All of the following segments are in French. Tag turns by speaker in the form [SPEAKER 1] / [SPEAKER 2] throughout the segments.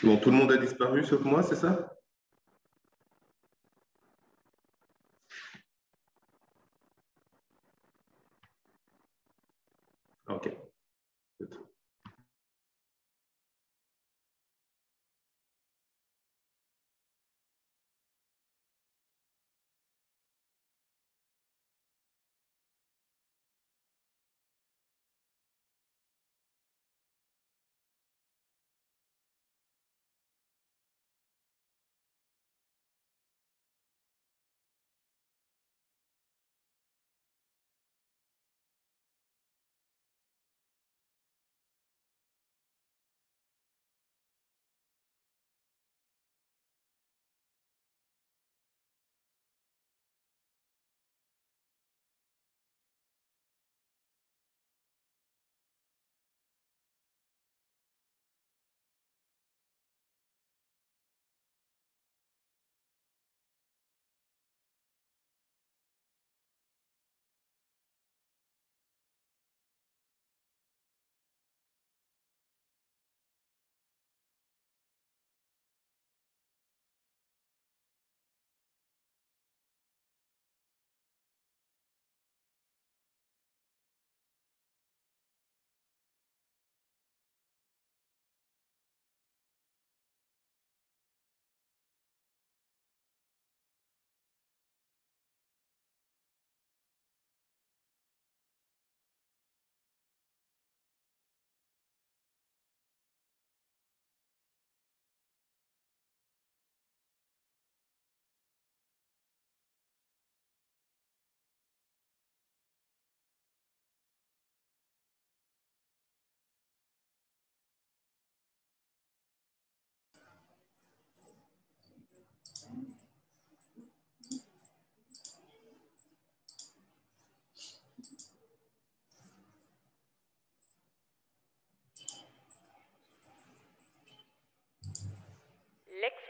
[SPEAKER 1] Bon, tout le monde a disparu sauf moi, c'est ça? Ok.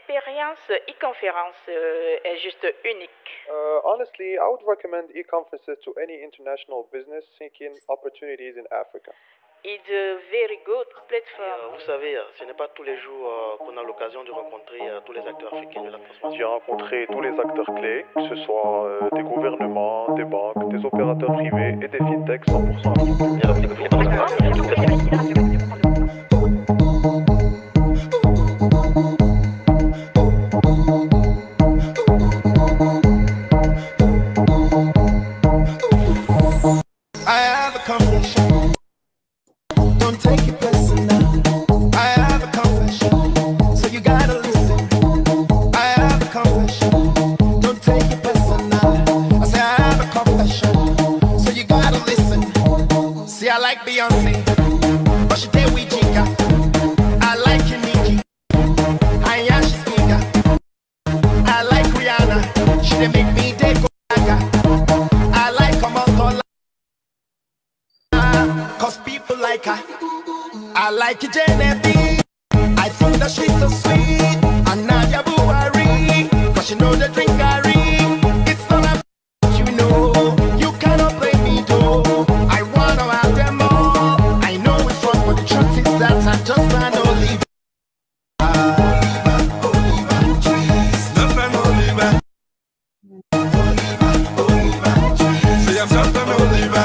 [SPEAKER 2] L'expérience e-conférence est juste unique.
[SPEAKER 3] Honestly, I would recommend e-conferences to any international business seeking opportunities in Africa.
[SPEAKER 2] It's a very good platform.
[SPEAKER 4] Vous savez, ce n'est pas tous les jours qu'on a l'occasion de rencontrer tous les acteurs africains de la transformation.
[SPEAKER 3] J'ai rencontré tous les acteurs clés, que ce soit des gouvernements, des banques, des opérateurs privés et des fintechs 100% africains.
[SPEAKER 5] I like Genevieve. I think that she's so sweet. And Nadia Buhari, cause you know the drink I read. It's not about you know. You cannot play me though. I wanna have them all. I know it's wrong, but the truth is that I'm just an Oliver. Oliver trees. Nothing Oliver. Oliver trees. See, I'm just an Oliver.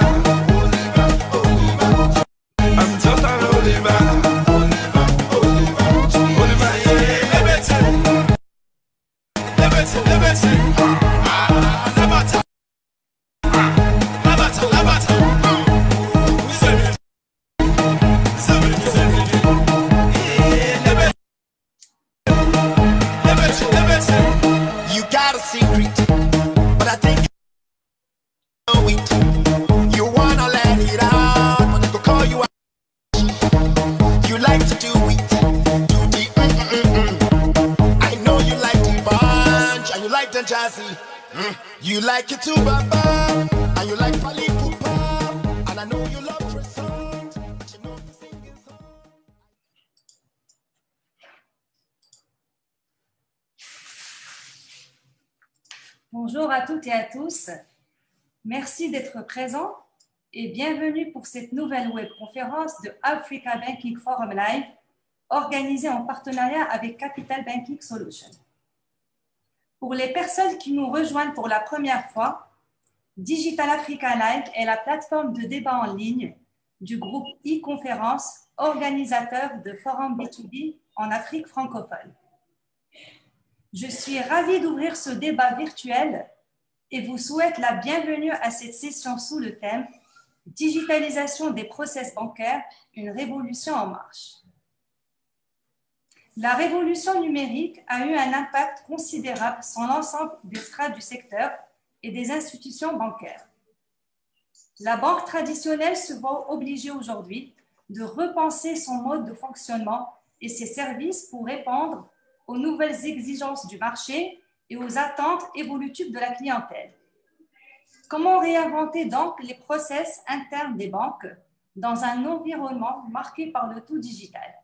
[SPEAKER 5] You got a secret, but I think you know it. You wanna let it out, but they go call you out. You like to do it, do the I know you like the bunch, and you like the jazzy. You like it too, Baba, and you like Fally Ipupa, and I know you love your songs, but you know the singing song.
[SPEAKER 6] Bonjour à toutes et à tous. Merci d'être présents et bienvenue pour cette nouvelle webconférence de Africa Banking Forum Live organisé en partenariat avec Capital Banking Solutions. Pour les personnes qui nous rejoignent pour la première fois, Digital Africa Live est la plateforme de débat en ligne du groupe e-conférence, organisateur de forums B2B en Afrique francophone. Je suis ravie d'ouvrir ce débat virtuel et vous souhaite la bienvenue à cette session sous le thème « Digitalisation des process bancaires, une révolution en marche ». La révolution numérique a eu un impact considérable sur l'ensemble des strates du secteur et des institutions bancaires. La banque traditionnelle se voit obligée aujourd'hui de repenser son mode de fonctionnement et ses services pour répondre aux nouvelles exigences du marché et aux attentes évolutives de la clientèle. Comment réinventer donc les process internes des banques dans un environnement marqué par le tout digital?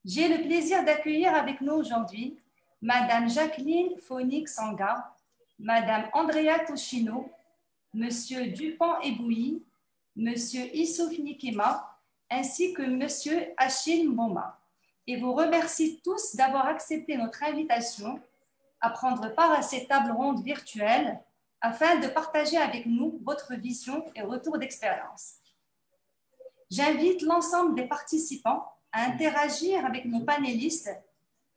[SPEAKER 6] J'ai le plaisir d'accueillir avec nous aujourd'hui Madame Jacqueline Phoenix-Sanga, Madame Andrea Toshino, Monsieur Dupont-Ebouyi, Monsieur Issouf Nikema, ainsi que Monsieur Achille Mboma, et vous remercie tous d'avoir accepté notre invitation à prendre part à cette table ronde virtuelle afin de partager avec nous votre vision et retour d'expérience. J'invite l'ensemble des participants à interagir avec nos panélistes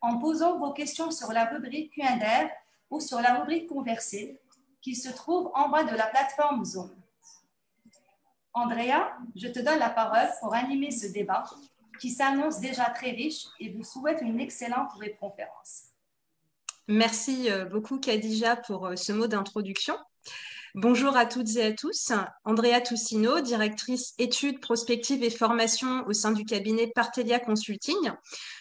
[SPEAKER 6] en posant vos questions sur la rubrique Q&A ou sur la rubrique Converser qui se trouve en bas de la plateforme Zoom. Andrea, je te donne la parole pour animer ce débat qui s'annonce déjà très riche et vous souhaite une excellente webconférence.
[SPEAKER 7] Merci beaucoup Khadija pour ce mot d'introduction. Bonjour à toutes et à tous. Andrea Toshino, directrice études, prospectives et formation au sein du cabinet Partelia Consulting.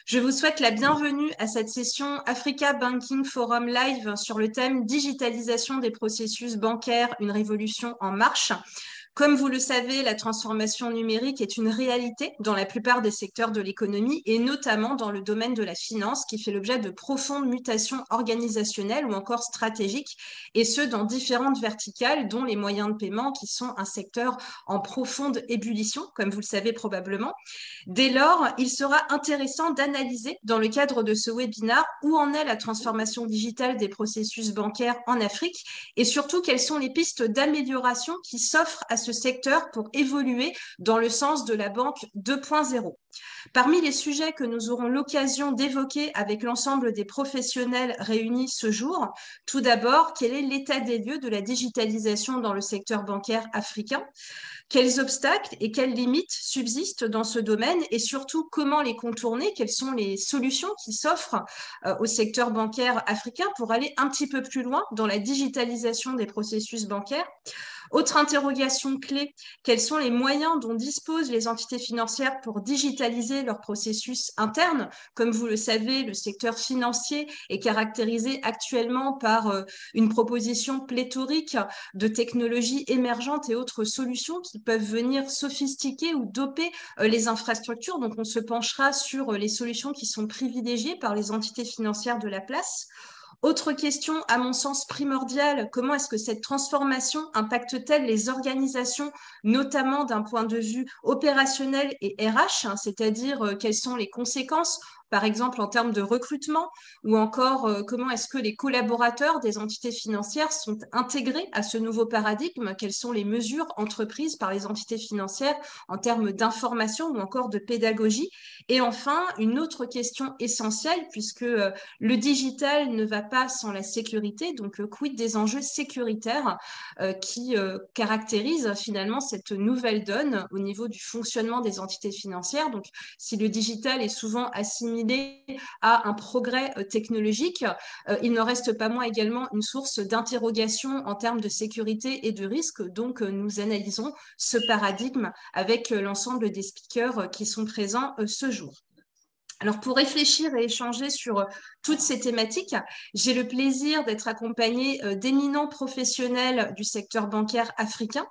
[SPEAKER 7] Je vous souhaite la bienvenue à cette session Africa Banking Forum Live sur le thème Digitalisation des processus bancaires, une révolution en marche. Comme vous le savez, la transformation numérique est une réalité dans la plupart des secteurs de l'économie et notamment dans le domaine de la finance qui fait l'objet de profondes mutations organisationnelles ou encore stratégiques et ce dans différentes verticales dont les moyens de paiement qui sont un secteur en profonde ébullition, comme vous le savez probablement. Dès lors, il sera intéressant d'analyser dans le cadre de ce webinaire où en est la transformation digitale des processus bancaires en Afrique et surtout quelles sont les pistes d'amélioration qui s'offrent à ce secteur pour évoluer dans le sens de la banque 2.0. Parmi les sujets que nous aurons l'occasion d'évoquer avec l'ensemble des professionnels réunis ce jour, tout d'abord, quel est l'état des lieux de la digitalisation dans le secteur bancaire africain? Quels obstacles et quelles limites subsistent dans ce domaine et surtout comment les contourner? Quelles sont les solutions qui s'offrent au secteur bancaire africain pour aller un petit peu plus loin dans la digitalisation des processus bancaires? Autre interrogation clé, quels sont les moyens dont disposent les entités financières pour digitaliser leurs processus internes? Comme vous le savez, le secteur financier est caractérisé actuellement par une proposition pléthorique de technologies émergentes et autres solutions qui peuvent venir sophistiquer ou doper les infrastructures. Donc, on se penchera sur les solutions qui sont privilégiées par les entités financières de la place. Autre question, à mon sens primordiale, comment est-ce que cette transformation impacte-t-elle les organisations, notamment d'un point de vue opérationnel et RH, c'est-à-dire quelles sont les conséquences, par exemple en termes de recrutement, ou encore comment est-ce que les collaborateurs des entités financières sont intégrés à ce nouveau paradigme, quelles sont les mesures entreprises par les entités financières en termes d'information ou encore de pédagogie. Et enfin, une autre question essentielle, puisque le digital ne va pas sans la sécurité, donc quid des enjeux sécuritaires qui caractérisent finalement cette nouvelle donne au niveau du fonctionnement des entités financières. Donc, si le digital est souvent assimilé à un progrès technologique, il n'en reste pas moins également une source d'interrogation en termes de sécurité et de risque. Donc, nous analysons ce paradigme avec l'ensemble des speakers qui sont présents ce jour. Alors, pour réfléchir et échanger sur toutes ces thématiques, j'ai le plaisir d'être accompagnée d'éminents professionnels du secteur bancaire africain.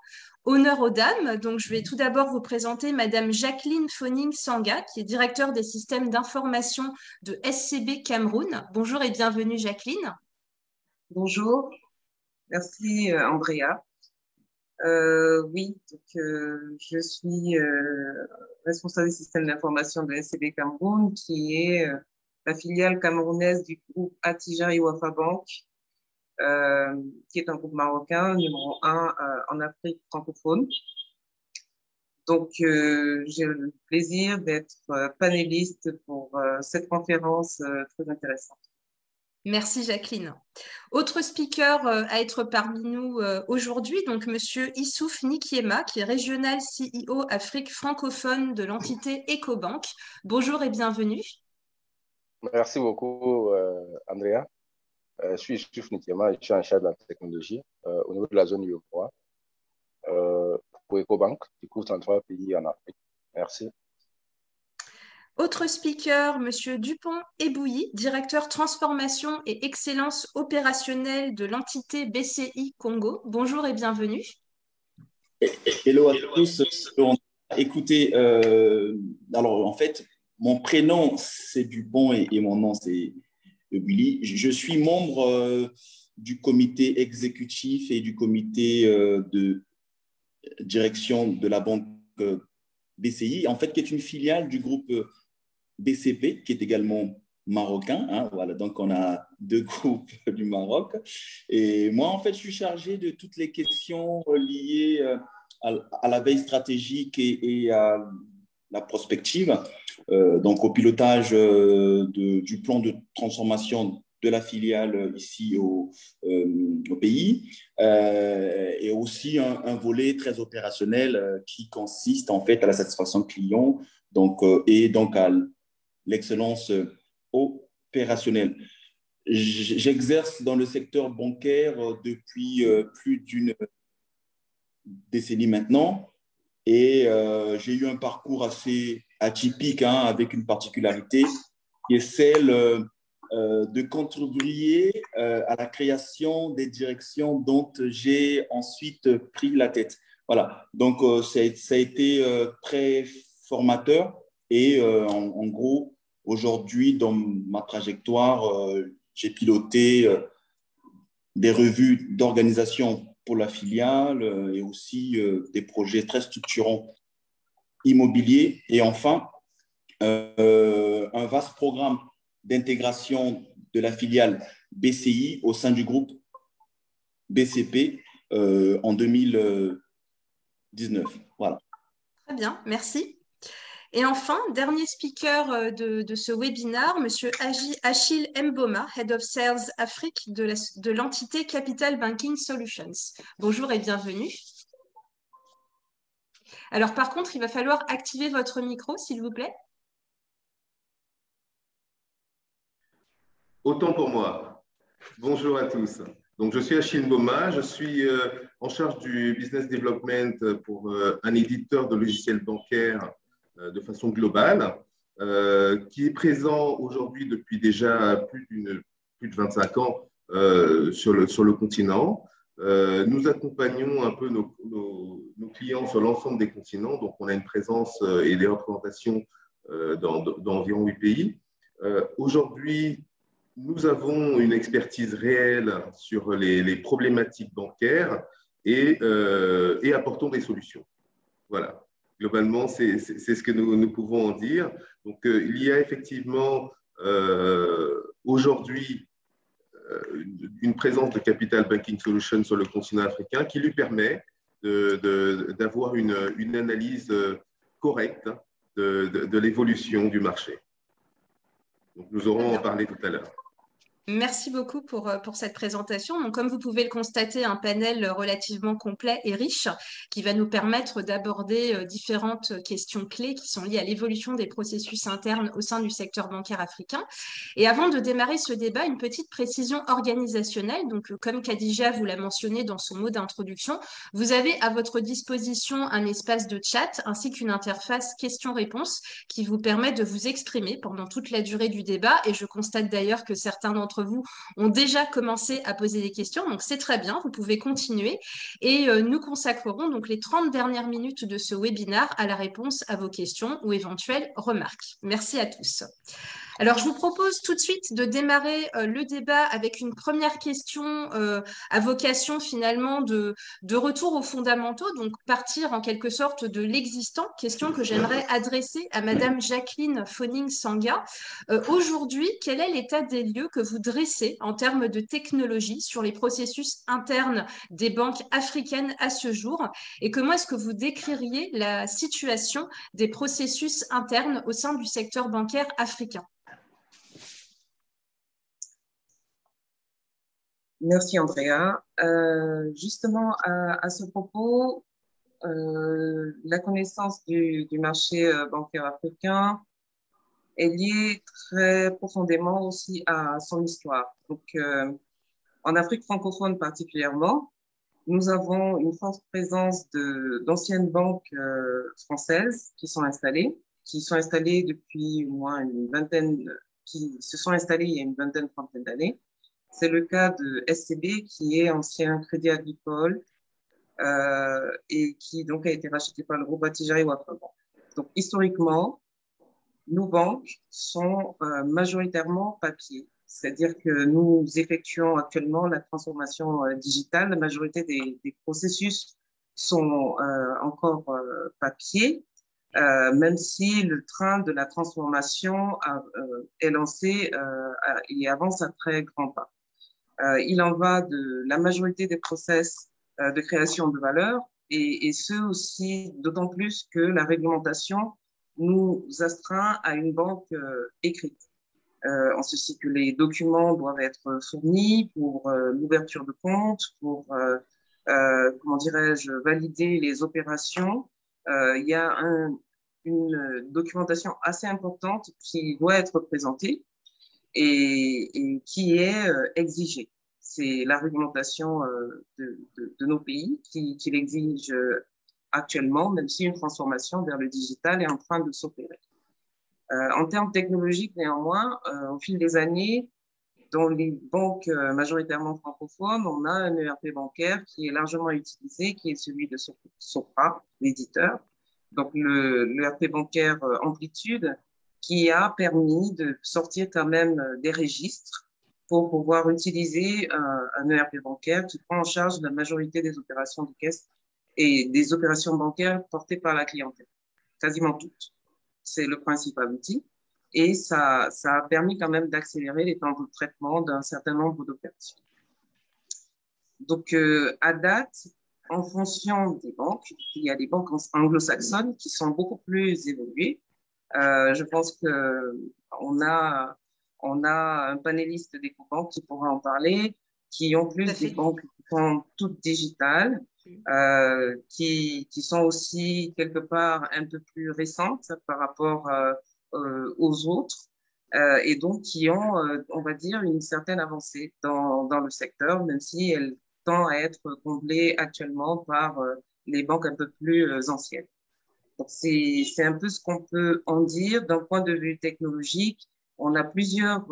[SPEAKER 7] Honneur aux dames. Donc, je vais tout d'abord vous présenter Madame Jacqueline Phoenix-Sanga, qui est directeure des systèmes d'information de SCB Cameroun. Bonjour et bienvenue, Jacqueline.
[SPEAKER 8] Bonjour. Merci, Andrea. Oui, donc, je suis responsable du système d'information de SCB Cameroun, qui est la filiale camerounaise du groupe Attijari Wafa Bank, qui est un groupe marocain, numéro 1 en Afrique francophone. Donc, j'ai le plaisir d'être panéliste pour cette conférence très intéressante.
[SPEAKER 7] Merci Jacqueline. Autre speaker à être parmi nous aujourd'hui, donc Monsieur Issouf Nikiema, qui est Regional CEO Afrique francophone de l'entité Ecobank. Bonjour et bienvenue.
[SPEAKER 9] Merci beaucoup, Andrea. Je suis Issouf Nikiema, je suis en charge de la technologie au niveau de la zone UEMOA pour Ecobank, qui couvre 33 pays en Afrique. Merci.
[SPEAKER 7] Autre speaker, Monsieur Dupont-Ebouilly, directeur transformation et excellence opérationnelle de l'entité BCI Congo. Bonjour et bienvenue.
[SPEAKER 10] Hello à tous. Écoutez, alors en fait, mon prénom c'est Dupont et mon nom c'est Ebouilly. Je suis membre du comité exécutif et du comité de direction de la banque BCI, en fait, qui est une filiale du groupe BCP, qui est également marocain. Hein, voilà, donc on a deux groupes du Maroc. Et moi, en fait, je suis chargé de toutes les questions liées à la veille stratégique et à la prospective, donc au pilotage du plan de transformation de la filiale ici au pays, et aussi un volet très opérationnel qui consiste en fait à la satisfaction client, donc, et donc à l'excellence opérationnelle. J'exerce dans le secteur bancaire depuis plus d'une décennie maintenant, et j'ai eu un parcours assez atypique, hein, avec une particularité qui est celle de contribuer à la création des directions dont j'ai ensuite pris la tête. Voilà, donc ça a été très formateur, et en gros, aujourd'hui, dans ma trajectoire, j'ai piloté des revues d'organisation pour la filiale et aussi des projets très structurants immobiliers, et enfin, un vaste programme d'intégration de la filiale BCI au sein du groupe BCP en 2019. Voilà.
[SPEAKER 7] Très bien, merci. Et enfin, dernier speaker de ce webinaire, Monsieur Achille Mboma, Head of Sales Afrique de l'entité Capital Banking Solutions. Bonjour et bienvenue. Alors par contre, il va falloir activer votre micro, s'il vous plaît.
[SPEAKER 1] Autant pour moi. Bonjour à tous. Donc, je suis Achille Mboma, je suis en charge du business development pour un éditeur de logiciels bancaires de façon globale, qui est présent aujourd'hui depuis déjà plus de 25 ans sur le continent. Nous accompagnons un peu nos clients sur l'ensemble des continents, donc on a une présence et des représentations dans environ 8 pays. Aujourd'hui, nous avons une expertise réelle sur les problématiques bancaires et apportons des solutions. Voilà. Globalement, c'est ce que nous pouvons en dire. Donc, il y a effectivement aujourd'hui une présence de Capital Banking Solutions sur le continent africain qui lui permet d'avoir une analyse correcte de l'évolution du marché. Donc, nous aurons en parler tout à l'heure.
[SPEAKER 7] Merci beaucoup pour cette présentation. Donc, comme vous pouvez le constater, un panel relativement complet et riche qui va nous permettre d'aborder différentes questions clés qui sont liées à l'évolution des processus internes au sein du secteur bancaire africain. Et avant de démarrer ce débat, une petite précision organisationnelle. Donc, comme Khadija vous l'a mentionné dans son mot d'introduction, vous avez à votre disposition un espace de chat ainsi qu'une interface questions-réponses qui vous permet de vous exprimer pendant toute la durée du débat. Et je constate d'ailleurs que certains d'entre vous ont déjà commencé à poser des questions, donc c'est très bien, vous pouvez continuer et nous consacrerons donc les 30 dernières minutes de ce webinaire à la réponse à vos questions ou éventuelles remarques. Merci à tous. Alors, je vous propose tout de suite de démarrer le débat avec une première question à vocation finalement de retour aux fondamentaux, donc partir en quelque sorte de l'existant, question que j'aimerais adresser à Madame Jacqueline Fonning-Sanga. Aujourd'hui, quel est l'état des lieux que vous dressez en termes de technologie sur les processus internes des banques africaines à ce jour et comment est-ce que vous décririez la situation des processus internes au sein du secteur bancaire africain?
[SPEAKER 8] Merci Andrea. Justement, à ce propos, la connaissance du marché bancaire africain est liée très profondément aussi à son histoire. Donc, en Afrique francophone particulièrement, nous avons une forte présence d'anciennes banques françaises qui sont installées depuis au moins une vingtaine, qui se sont installées il y a une vingtaine, trentaine d'années. C'est le cas de SCB, qui est ancien Crédit Agricole et qui donc a été racheté par le groupe Attijari Wafa Bank. Donc, historiquement, nos banques sont majoritairement papier, c'est-à-dire que nous effectuons actuellement la transformation digitale. La majorité des processus sont encore papier, même si le train de la transformation est lancé et avance à très grands pas. Il en va de la majorité des process de création de valeur et ce aussi d'autant plus que la réglementation nous astreint à une banque écrite. En ceci que les documents doivent être fournis pour l'ouverture de compte, pour, comment dirais-je, valider les opérations. Il y a une documentation assez importante qui doit être présentée et qui est exigée. C'est la réglementation de nos pays qui l'exige actuellement, même si une transformation vers le digital est en train de s'opérer. En termes technologiques, néanmoins, au fil des années, dans les banques majoritairement francophones, on a un ERP bancaire qui est largement utilisé, qui est celui de Sopra, l'éditeur. Donc, l'ERP bancaire Amplitude, qui a permis de sortir quand même des registres pour pouvoir utiliser un ERP bancaire qui prend en charge la majorité des opérations de caisse et des opérations bancaires portées par la clientèle, quasiment toutes. C'est le principal outil et ça a permis quand même d'accélérer les temps de traitement d'un certain nombre d'opérations. Donc, à date, en fonction des banques, il y a des banques anglo-saxonnes qui sont beaucoup plus évoluées. Je pense qu'on a un panéliste d'Ecobank qui pourra en parler, qui ont plus des banques qui sont toutes digitales, qui sont aussi quelque part un peu plus récentes par rapport aux autres, et donc qui ont, on va dire, une certaine avancée dans le secteur, même si elle tend à être comblée actuellement par les banques un peu plus anciennes. Donc, c'est un peu ce qu'on peut en dire d'un point de vue technologique. On a plusieurs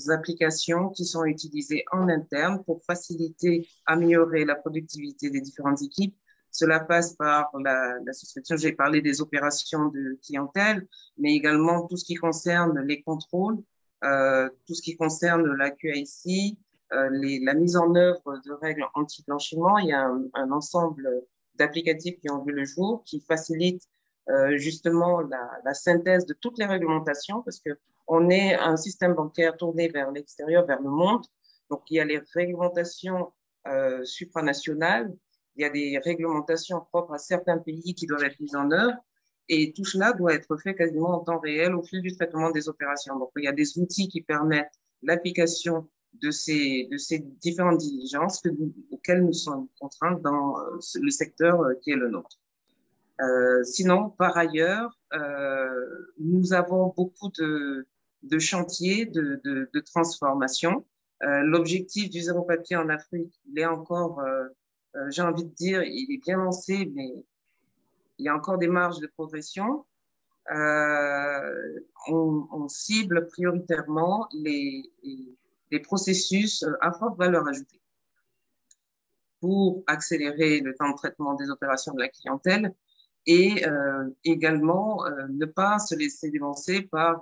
[SPEAKER 8] applications qui sont utilisées en interne pour faciliter, améliorer la productivité des différentes équipes. Cela passe par la souscription. J'ai parlé des opérations de clientèle, mais également tout ce qui concerne les contrôles, tout ce qui concerne la QIC, la mise en œuvre de règles anti-blanchiment. Il y a un ensemble d'applicatifs qui ont vu le jour, qui facilitent justement la synthèse de toutes les réglementations, parce que on est un système bancaire tourné vers l'extérieur, vers le monde. Donc, il y a les réglementations supranationales, il y a des réglementations propres à certains pays qui doivent être mises en œuvre, et tout cela doit être fait quasiment en temps réel au fil du traitement des opérations. Donc, il y a des outils qui permettent l'application de ces différentes diligences auxquelles nous sommes contraints dans le secteur qui est le nôtre. Sinon, par ailleurs, nous avons beaucoup de chantiers de transformation. L'objectif du zéro papier en Afrique, il est encore, j'ai envie de dire, il est bien lancé, mais il y a encore des marges de progression. On cible prioritairement les processus à forte valeur ajoutée pour accélérer le temps de traitement des opérations de la clientèle et également ne pas se laisser dévancer par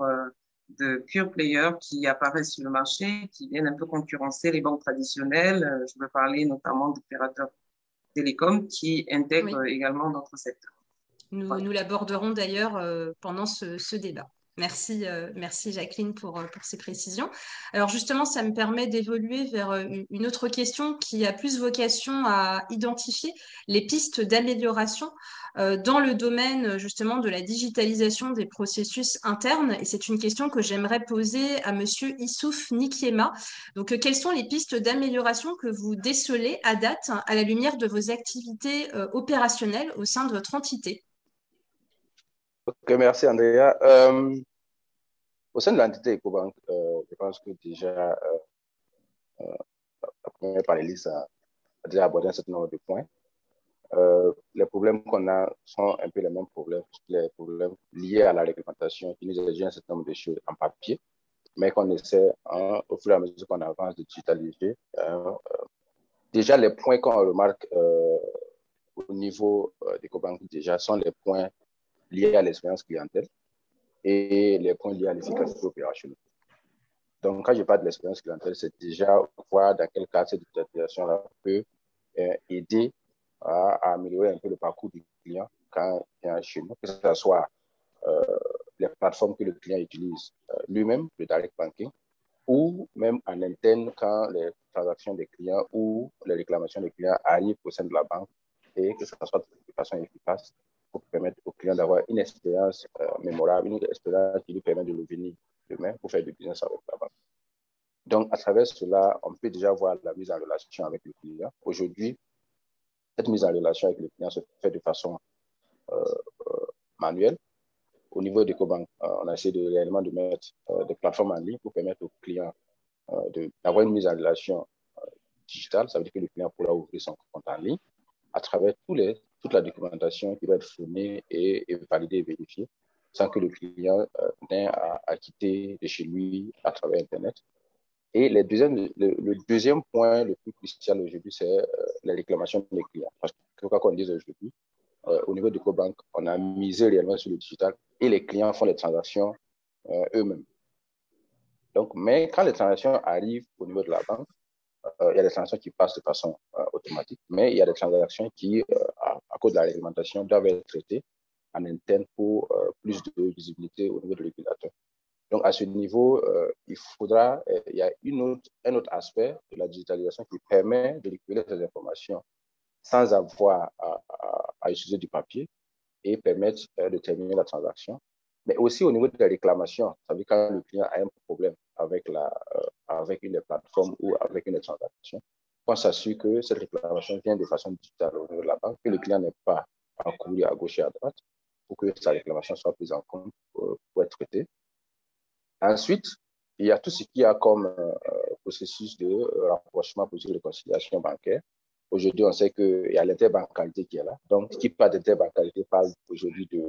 [SPEAKER 8] de pure players qui apparaissent sur le marché, qui viennent un peu concurrencer les banques traditionnelles. Je veux parler notamment d'opérateurs télécoms qui intègrent également notre secteur.
[SPEAKER 7] Nous l'aborderons d'ailleurs pendant ce débat. Merci, merci Jacqueline pour ces précisions. Alors justement, ça me permet d'évoluer vers une autre question qui a plus vocation à identifier les pistes d'amélioration dans le domaine justement de la digitalisation des processus internes. Et c'est une question que j'aimerais poser à Monsieur Issouf Nikiema. Donc, quelles sont les pistes d'amélioration que vous décelez à date à la lumière de vos activités opérationnelles au sein de votre entité?
[SPEAKER 9] Ok, merci Andrea. Au sein de l'entité Ecobank, je pense que déjà la première panéliste a déjà abordé un certain nombre de points. Les problèmes qu'on a sont un peu les mêmes problèmes, les problèmes liés à la réglementation qui nous exigent un certain nombre de choses en papier, mais qu'on essaie, au fur et à mesure qu'on avance, de digitaliser. Déjà, les points qu'on remarque au niveau d'Ecobank déjà sont les points liés à l'expérience clientèle et les points liés à l'efficacité opérationnelle. Donc, quand je parle de l'expérience clientèle, c'est déjà voir dans quel cas cette digitalisation peut aider à améliorer un peu le parcours du client quand il vient chez nous, que ce soit les plateformes que le client utilise lui-même, le direct banking, ou même en interne quand les transactions des clients ou les réclamations des clients arrivent au sein de la banque et que ça soit de façon efficace pour permettre au client d'avoir une expérience mémorable, une expérience qui lui permet de revenir demain pour faire du business avec la banque. Donc, à travers cela, on peut déjà voir la mise en relation avec le client. Aujourd'hui, cette mise en relation avec le client se fait de façon manuelle. Au niveau d'Ecobank, on a essayé réellement de mettre des plateformes en ligne pour permettre aux clients d'avoir une mise en relation digitale. Ça veut dire que le client pourra ouvrir son compte en ligne à travers toute la documentation qui va être fournie et validée et vérifiée, sans que le client n'ait à quitter de chez lui à travers Internet. Et le deuxième point le plus crucial aujourd'hui, c'est la réclamation des clients. Parce que quoi qu'on dise aujourd'hui, au niveau d'Ecobank, on a misé réellement sur le digital et les clients font les transactions eux-mêmes. Donc, mais quand les transactions arrivent au niveau de la banque, il y a des transactions qui passent de façon automatique, mais il y a des transactions qui, à cause de la réglementation, doivent être traitées en interne pour plus de visibilité au niveau du régulateur. Donc, à ce niveau, il y a un autre aspect de la digitalisation qui permet de récupérer ces informations sans avoir à utiliser du papier et permettre de terminer la transaction. Mais aussi au niveau de la réclamation, ça veut dire quand le client a un problème avec une plateforme ou avec une transaction, on s'assure que cette réclamation vient de façon digitale au niveau de la banque, que le client n'ait pas à courir à gauche et à droite pour que sa réclamation soit prise en compte pour être traitée. Ensuite, il y a tout ce qu'il y a comme processus de rapprochement, processus de réconciliation bancaire. Aujourd'hui, on sait qu'il y a l'interbancalité qui est là. Donc, qui parle d'interbancalité parle aujourd'hui de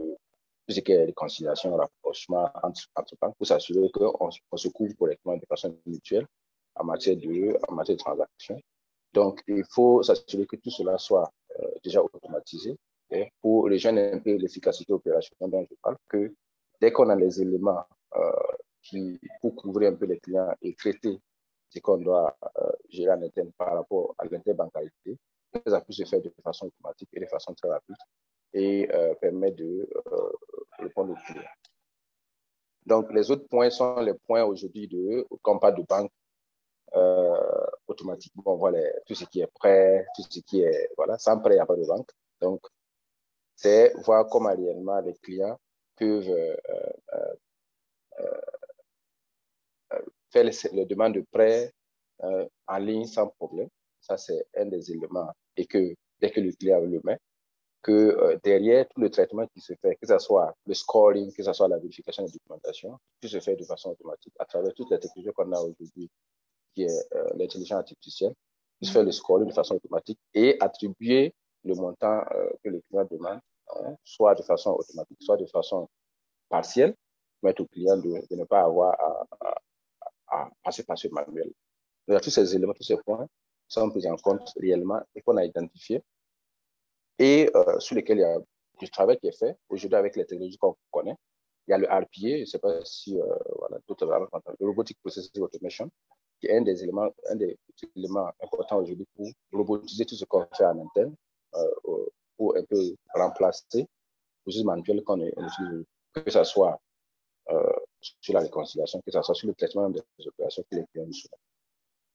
[SPEAKER 9] tout ce qui est réconciliation, rapprochement entre banques pour s'assurer qu'on se couvre correctement de façon mutuelle en matière de transactions. Donc, il faut s'assurer que tout cela soit déjà automatisé pour rejoindre un peu l'efficacité opérationnelle dont je parle, que dès qu'on a les éléments pour couvrir un peu les clients et traiter ce qu'on doit gérer en interne par rapport à l'interbancalité, que ça puisse se faire de façon automatique et de façon très rapide et permettre de répondre aux clients. Donc, les autres points sont les points aujourd'hui quand on parle de banque automatiquement, on voit tout ce qui est prêt, tout ce qui est, voilà, sans prêt, il n'y a pas de banque. Donc, c'est voir comment réellement les clients peuvent faire les demandes de prêt en ligne sans problème. Ça, c'est un des éléments. Et que dès que le client le met, que derrière tout le traitement qui se fait, que ce soit le scoring, que ce soit la vérification de la documentation, tout se fait de façon automatique à travers toutes les technologies qu'on a aujourd'hui, qui est l'intelligence artificielle, qui se fait le scoring de façon automatique et attribuer le montant que le client demande, soit de façon automatique, soit de façon partielle, permettre au client de ne pas avoir à passer par ce manuel. Donc, tous ces éléments, tous ces points sont pris en compte réellement et qu'on a identifiés et sur lesquels il y a du travail qui est fait aujourd'hui avec les technologies qu'on connaît Il y a le RPA, je ne sais pas si voilà, d'autres avez entendu, le Robotic Process Automation, qui est un des éléments importants aujourd'hui pour robotiser tout ce qu'on fait en interne, pour un peu remplacer les processus manuels qu'on utilise, que ce soit sur la réconciliation, que ce soit sur le traitement des opérations que les clients nous soumettent.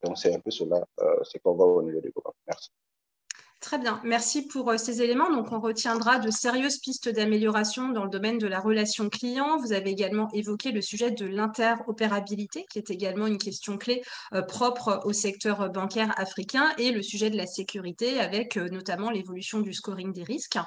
[SPEAKER 9] Donc, c'est un peu cela, ce qu'on voit au niveau du programme. Merci.
[SPEAKER 7] Très bien, merci pour ces éléments. Donc, on retiendra de sérieuses pistes d'amélioration dans le domaine de la relation client. Vous avez également évoqué le sujet de l'interopérabilité, qui est également une question clé propre au secteur bancaire africain, et le sujet de la sécurité, avec notamment l'évolution du scoring des risques.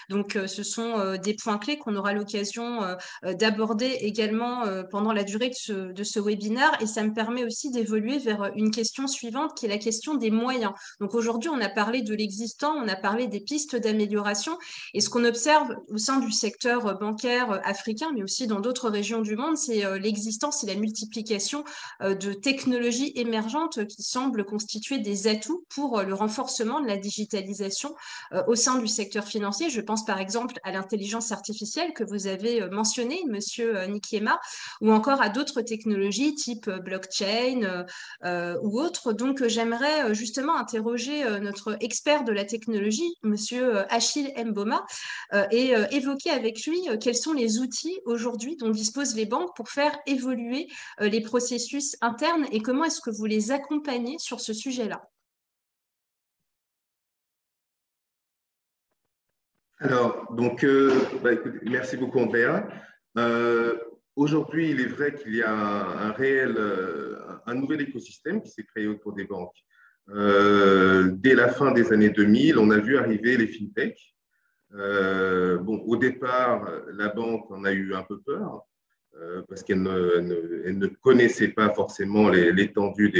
[SPEAKER 7] Donc, ce sont des points clés qu'on aura l'occasion d'aborder également pendant la durée de ce webinaire. Et ça me permet aussi d'évoluer vers une question suivante, qui est la question des moyens. Donc, aujourd'hui, on a parlé de l'existence, on a parlé des pistes d'amélioration, et ce qu'on observe au sein du secteur bancaire africain, mais aussi dans d'autres régions du monde, c'est l'existence et la multiplication de technologies émergentes qui semblent constituer des atouts pour le renforcement de la digitalisation au sein du secteur financier. Je pense par exemple à l'intelligence artificielle que vous avez mentionnée, Monsieur Nikiema, ou encore à d'autres technologies type blockchain ou autres. Donc j'aimerais justement interroger notre expert de la technologie, Monsieur Achille Mboma, et évoquer avec lui quels sont les outils aujourd'hui dont disposent les banques pour faire évoluer les processus internes, et comment est-ce que vous les accompagnez sur ce sujet-là?
[SPEAKER 1] Alors, donc, écoutez, merci beaucoup, Andrea. Aujourd'hui, il est vrai qu'il y a un nouvel écosystème qui s'est créé autour des banques. Dès la fin des années 2000, on a vu arriver les fintech. Au départ, la banque en a eu un peu peur parce qu'elle ne connaissait pas forcément l'étendue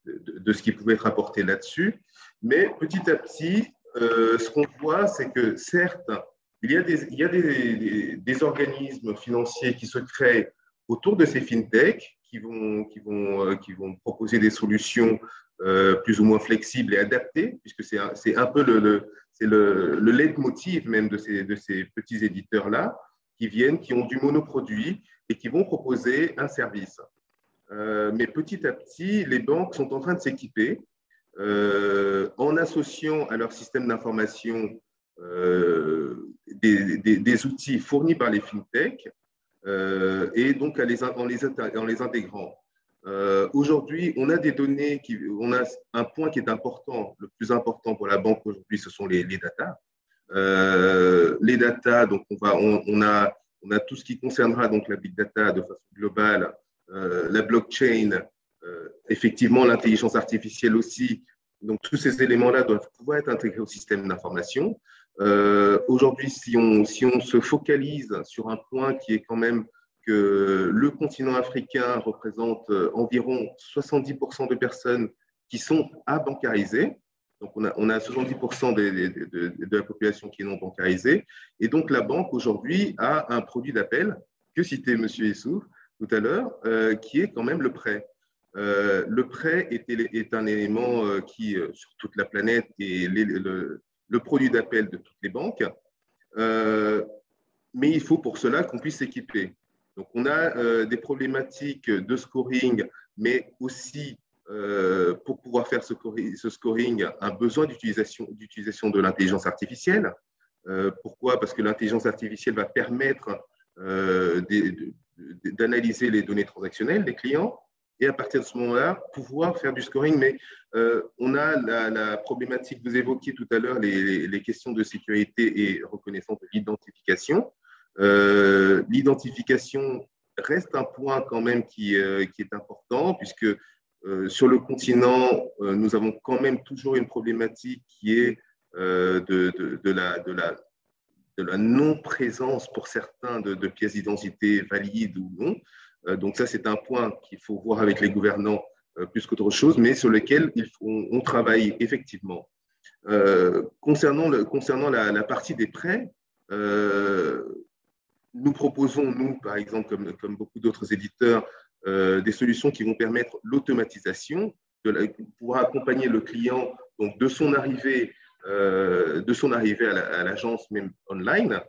[SPEAKER 1] de ce qui pouvait être apporté là-dessus. Mais petit à petit, ce qu'on voit, c'est que certes, il y a des organismes financiers qui se créent autour de ces fintech qui vont proposer des solutions plus ou moins flexibles et adaptées, puisque c'est un peu le leitmotiv même de ces petits éditeurs-là qui ont du monoproduit et qui vont proposer un service. Mais petit à petit, les banques sont en train de s'équiper en associant à leur système d'information des outils fournis par les fintech et donc en les intégrant. Aujourd'hui, on a des données, on a un point qui est important, le plus important pour la banque aujourd'hui, ce sont les data. Les data, donc on a tout ce qui concernera donc la big data de façon globale, la blockchain, effectivement l'intelligence artificielle aussi. Donc tous ces éléments-là doivent pouvoir être intégrés au système d'information. Aujourd'hui, si on se focalise sur un point qui est quand même que le continent africain représente environ 70% de personnes qui sont à bancariser. Donc, on a 70% de la population qui est non bancarisée. Et donc, la banque, aujourd'hui, a un produit d'appel que citait M. Issouf tout à l'heure, qui est quand même le prêt. Le prêt est un élément qui, sur toute la planète, est le produit d'appel de toutes les banques. Mais il faut pour cela qu'on puisse s'équiper. Donc, on a des problématiques de scoring, mais aussi, pour pouvoir faire ce scoring, un besoin d'utilisation de l'intelligence artificielle. Pourquoi? Parce que l'intelligence artificielle va permettre d'analyser les données transactionnelles des clients et à partir de ce moment-là, pouvoir faire du scoring. Mais on a la problématique, vous évoquiez tout à l'heure les questions de sécurité et reconnaissance de l'identification. L'identification reste un point quand même qui est important, puisque sur le continent, nous avons quand même toujours une problématique qui est de la non-présence pour certains de pièces d'identité valides ou non. Donc ça, c'est un point qu'il faut voir avec les gouvernants plus qu'autre chose, mais sur lequel on travaille effectivement. Concernant la partie des prêts, nous proposons, nous, par exemple, comme beaucoup d'autres éditeurs, des solutions qui vont permettre l'automatisation, pouvoir accompagner le client donc, de son arrivée à l'agence même online,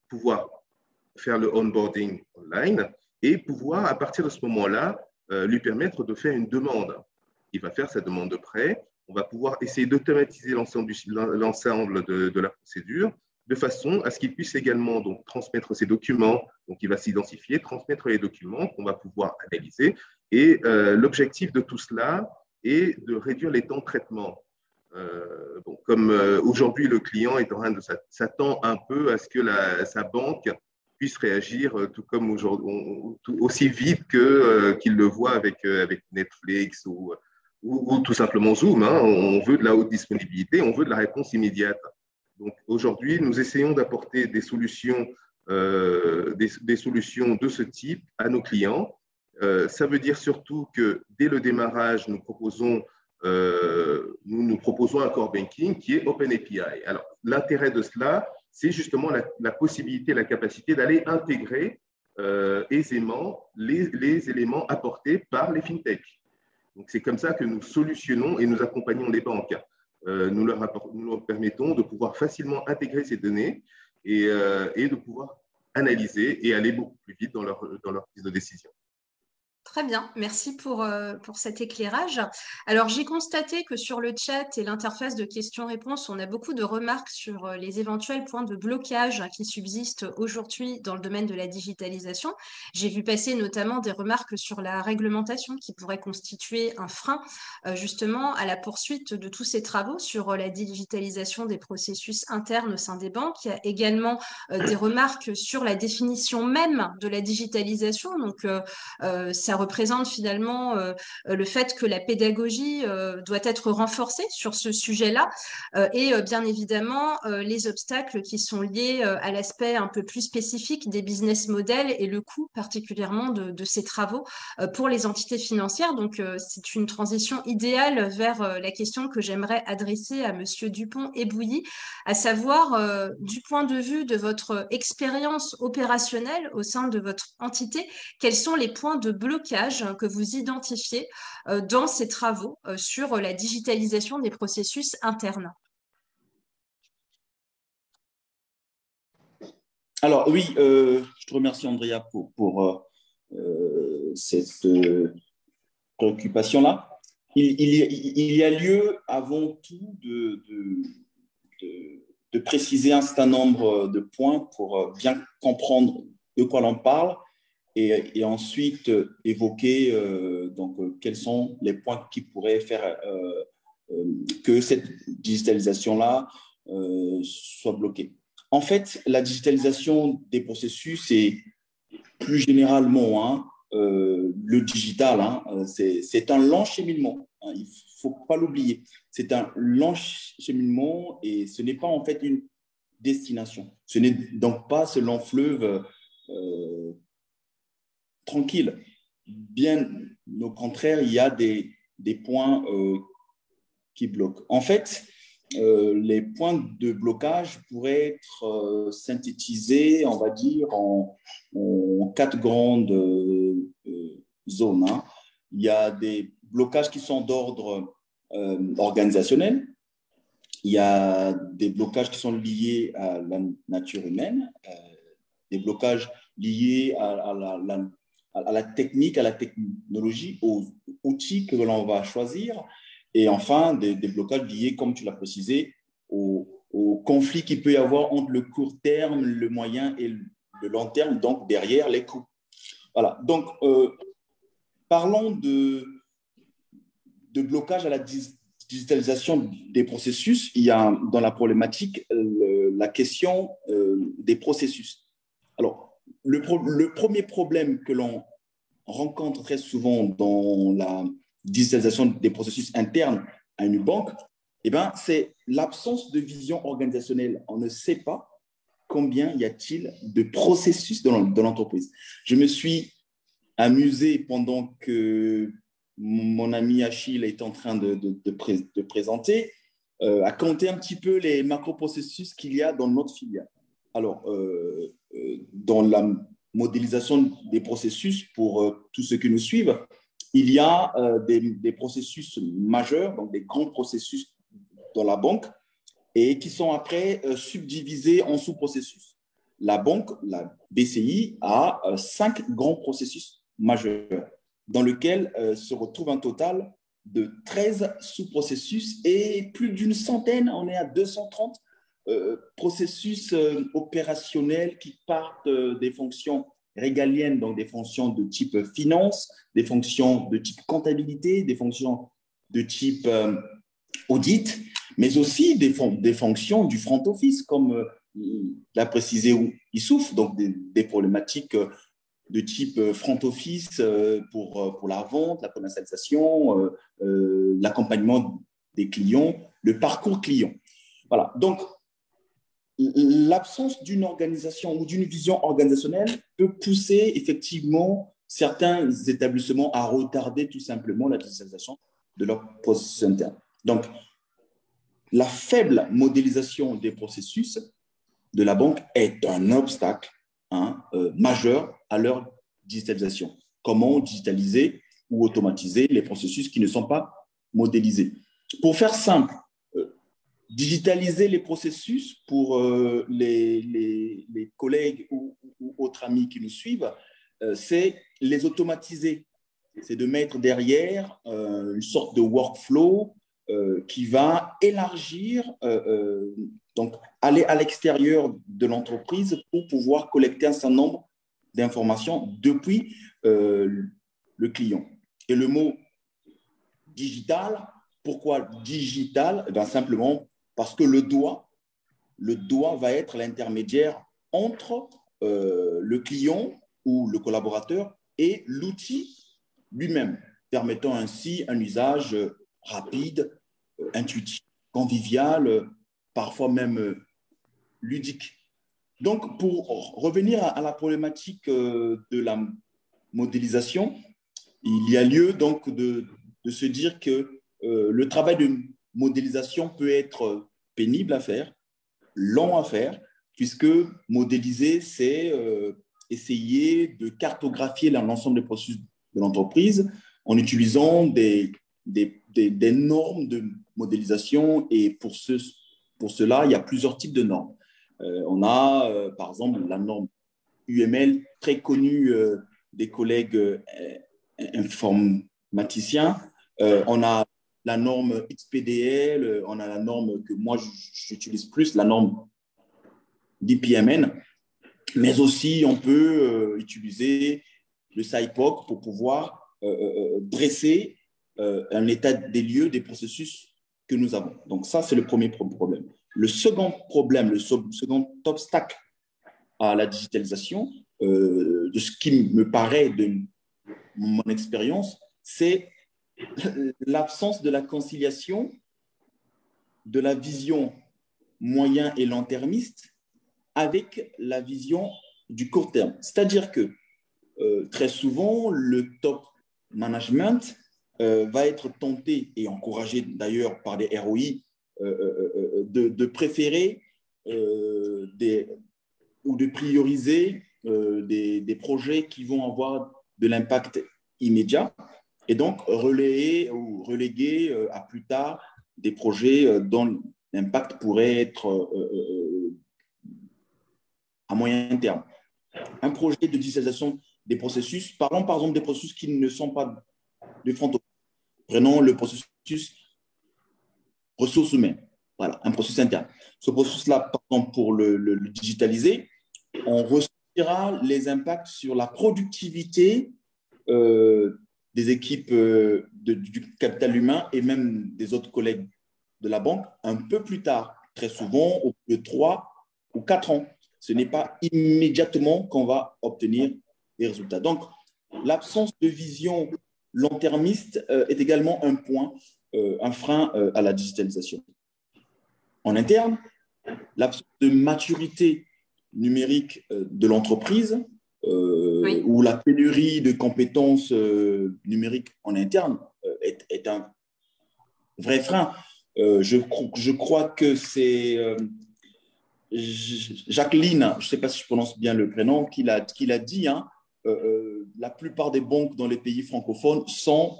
[SPEAKER 1] pouvoir faire le onboarding online et pouvoir, à partir de ce moment-là, lui permettre de faire une demande. Il va faire sa demande de prêt. On va pouvoir essayer d'automatiser l'ensemble de la procédure de façon à ce qu'il puisse également donc, transmettre ses documents. Donc, il va s'identifier, transmettre les documents qu'on va pouvoir analyser. Et l'objectif de tout cela est de réduire les temps de traitement. Bon, comme aujourd'hui, le client est en train de s'attend un peu à ce que sa banque puisse réagir tout comme aussi vite qu'il le voit avec Netflix ou tout simplement Zoom. Hein. On veut de la haute disponibilité, on veut de la réponse immédiate. Donc aujourd'hui, nous essayons d'apporter des solutions de ce type à nos clients. Ça veut dire surtout que dès le démarrage, nous proposons un core banking qui est OpenAPI. Alors, l'intérêt de cela, c'est justement la possibilité, la capacité d'aller intégrer aisément les éléments apportés par les fintechs. Donc, c'est comme ça que nous solutionnons et nous accompagnons les banques. Nous leur permettons de pouvoir facilement intégrer ces données et de pouvoir analyser et aller beaucoup plus vite dans leur prise de décision.
[SPEAKER 7] Très bien, merci pour cet éclairage. Alors, j'ai constaté que sur le chat et l'interface de questions-réponses, on a beaucoup de remarques sur les éventuels points de blocage qui subsistent aujourd'hui dans le domaine de la digitalisation. J'ai vu passer notamment des remarques sur la réglementation qui pourrait constituer un frein justement à la poursuite de tous ces travaux sur la digitalisation des processus internes au sein des banques. Il y a également des remarques sur la définition même de la digitalisation. Donc, ça représente finalement le fait que la pédagogie doit être renforcée sur ce sujet-là et bien évidemment les obstacles qui sont liés à l'aspect un peu plus spécifique des business models et le coût particulièrement de ces travaux pour les entités financières. Donc, c'est une transition idéale vers la question que j'aimerais adresser à Monsieur Dupont-Ebouilly, à savoir du point de vue de votre expérience opérationnelle au sein de votre entité, quels sont les points de blocage que vous identifiez dans ces travaux sur la digitalisation des processus internes?
[SPEAKER 10] Alors oui, je te remercie Andrea pour cette préoccupation-là. Il y a lieu avant tout de préciser un certain nombre de points pour bien comprendre de quoi l'on parle. Et ensuite évoquer quels sont les points qui pourraient faire que cette digitalisation-là soit bloquée. En fait, la digitalisation des processus et plus généralement le digital, c'est un long cheminement. Il ne faut pas l'oublier. C'est un long cheminement et ce n'est pas en fait une destination. Ce n'est donc pas ce long fleuve tranquille. Bien au contraire, il y a des points qui bloquent. En fait, les points de blocage pourraient être synthétisés, on va dire, en 4 grandes zones. Il y a des blocages qui sont d'ordre organisationnel. Il y a des blocages qui sont liés à la nature humaine, des blocages liés à la technique, à la technologie, aux outils que l'on va choisir, et enfin des blocages liés, comme tu l'as précisé, au conflit qu'il peut y avoir entre le court terme, le moyen et le long terme, donc derrière les coûts. Voilà, donc parlons de blocage à la digitalisation des processus. Il y a dans la problématique la question des processus. Alors, le premier problème que l'on rencontre très souvent dans la digitalisation des processus internes à une banque, c'est l'absence de vision organisationnelle. On ne sait pas combien y a-t-il de processus dans l'entreprise. Je me suis amusé pendant que mon ami Achille est en train de présenter, à compter un petit peu les macro-processus qu'il y a dans notre filiale. Alors, dans la modélisation des processus, pour tous ceux qui nous suivent, il y a des processus majeurs, donc des grands processus dans la banque, et qui sont après subdivisés en sous-processus. la banque, la BCI, a 5 grands processus majeurs dans lesquels se retrouve un total de 13 sous-processus et plus d'une centaine, on est à 230 processus opérationnels qui partent des fonctions régaliennes, donc des fonctions de type finance, des fonctions de type comptabilité, des fonctions de type audit, mais aussi des fonctions du front office, comme l'a précisé Youssouf, donc des problématiques de type front office pour la vente, la commercialisation, l'accompagnement des clients, le parcours client. Voilà. Donc, l'absence d'une organisation ou d'une vision organisationnelle peut pousser effectivement certains établissements à retarder tout simplement la digitalisation de leur processus interne. Donc, la faible modélisation des processus de la banque est un obstacle majeur à leur digitalisation. Comment digitaliser ou automatiser les processus qui ne sont pas modélisés? Pour faire simple, digitaliser les processus pour les collègues ou autres amis qui nous suivent, c'est les automatiser. C'est de mettre derrière une sorte de workflow qui va élargir, donc aller à l'extérieur de l'entreprise pour pouvoir collecter un certain nombre d'informations depuis le client. Et le mot digital, pourquoi digital? Eh bien, simplement parce que le doigt va être l'intermédiaire entre le client ou le collaborateur et l'outil lui-même, permettant ainsi un usage rapide, intuitif, convivial, parfois même ludique. Donc, pour revenir à la problématique de la modélisation, il y a lieu donc de se dire que le travail de modélisation peut être pénible à faire, long à faire, puisque modéliser, c'est essayer de cartographier l'ensemble des processus de l'entreprise en utilisant des normes de modélisation. Et pour cela, il y a plusieurs types de normes. On a, par exemple, la norme UML, très connue des collègues informaticiens. On a la norme XPDL, on a la norme que moi j'utilise plus, la norme DPMN, mais aussi on peut utiliser le SIPOC pour pouvoir dresser un état des lieux des processus que nous avons. Donc ça, c'est le premier problème. Le second problème, le second obstacle à la digitalisation, de ce qui me paraît de mon expérience, c'est l'absence de la conciliation de la vision moyen et long-termiste avec la vision du court terme. C'est-à-dire que très souvent, le top management va être tenté et encouragé d'ailleurs par les ROI de préférer ou de prioriser des projets qui vont avoir de l'impact immédiat et donc reléguer à plus tard des projets dont l'impact pourrait être à moyen terme. Un projet de digitalisation des processus, parlons par exemple des processus qui ne sont pas de front office. Prenons le processus ressources humaines. Voilà, un processus interne. Ce processus-là, par exemple, pour le digitaliser, on ressentira les impacts sur la productivité des équipes du capital humain et même des autres collègues de la banque un peu plus tard, très souvent au bout de 3 ou 4 ans. Ce n'est pas immédiatement qu'on va obtenir des résultats. Donc, l'absence de vision long-termiste est également un point, un frein à la digitalisation. En interne, l'absence de maturité numérique de l'entreprise ou la pénurie de compétences numériques en interne est un vrai frein. Je crois que c'est Jacqueline, je ne sais pas si je prononce bien le prénom, qui l'a dit, hein, la plupart des banques dans les pays francophones sont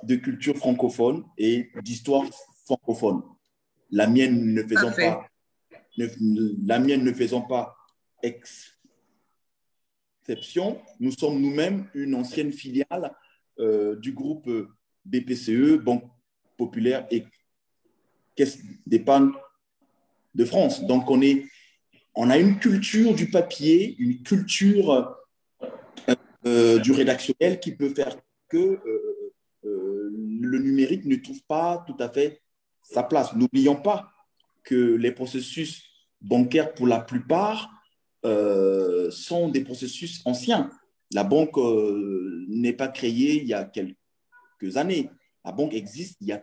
[SPEAKER 10] de culture francophone et d'histoire francophone. La mienne ne faisant pas exception, nous sommes nous-mêmes une ancienne filiale du groupe BPCE, Banque Populaire et Caisse d'épargne de France. Donc, on a une culture du papier, une culture du rédactionnel qui peut faire que le numérique ne trouve pas tout à fait sa place. N'oublions pas que les processus bancaires, pour la plupart, sont des processus anciens. La banque n'est pas créée il y a quelques années. La banque existe il y a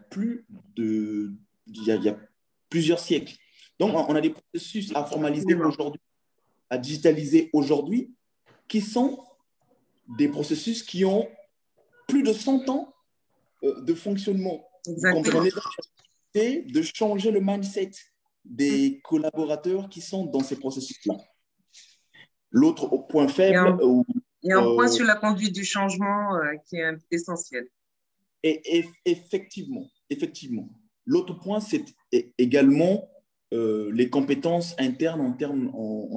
[SPEAKER 10] plusieurs siècles. Donc, on a des processus à formaliser aujourd'hui, à digitaliser aujourd'hui, qui sont des processus qui ont plus de 100 ans de fonctionnement. Vous comprenez de changer le mindset des collaborateurs qui sont dans ces processus-là. L'autre point faible…
[SPEAKER 8] Il y a un point sur la conduite du changement qui est essentiel.
[SPEAKER 10] Et effectivement. L'autre point, c'est également les compétences internes en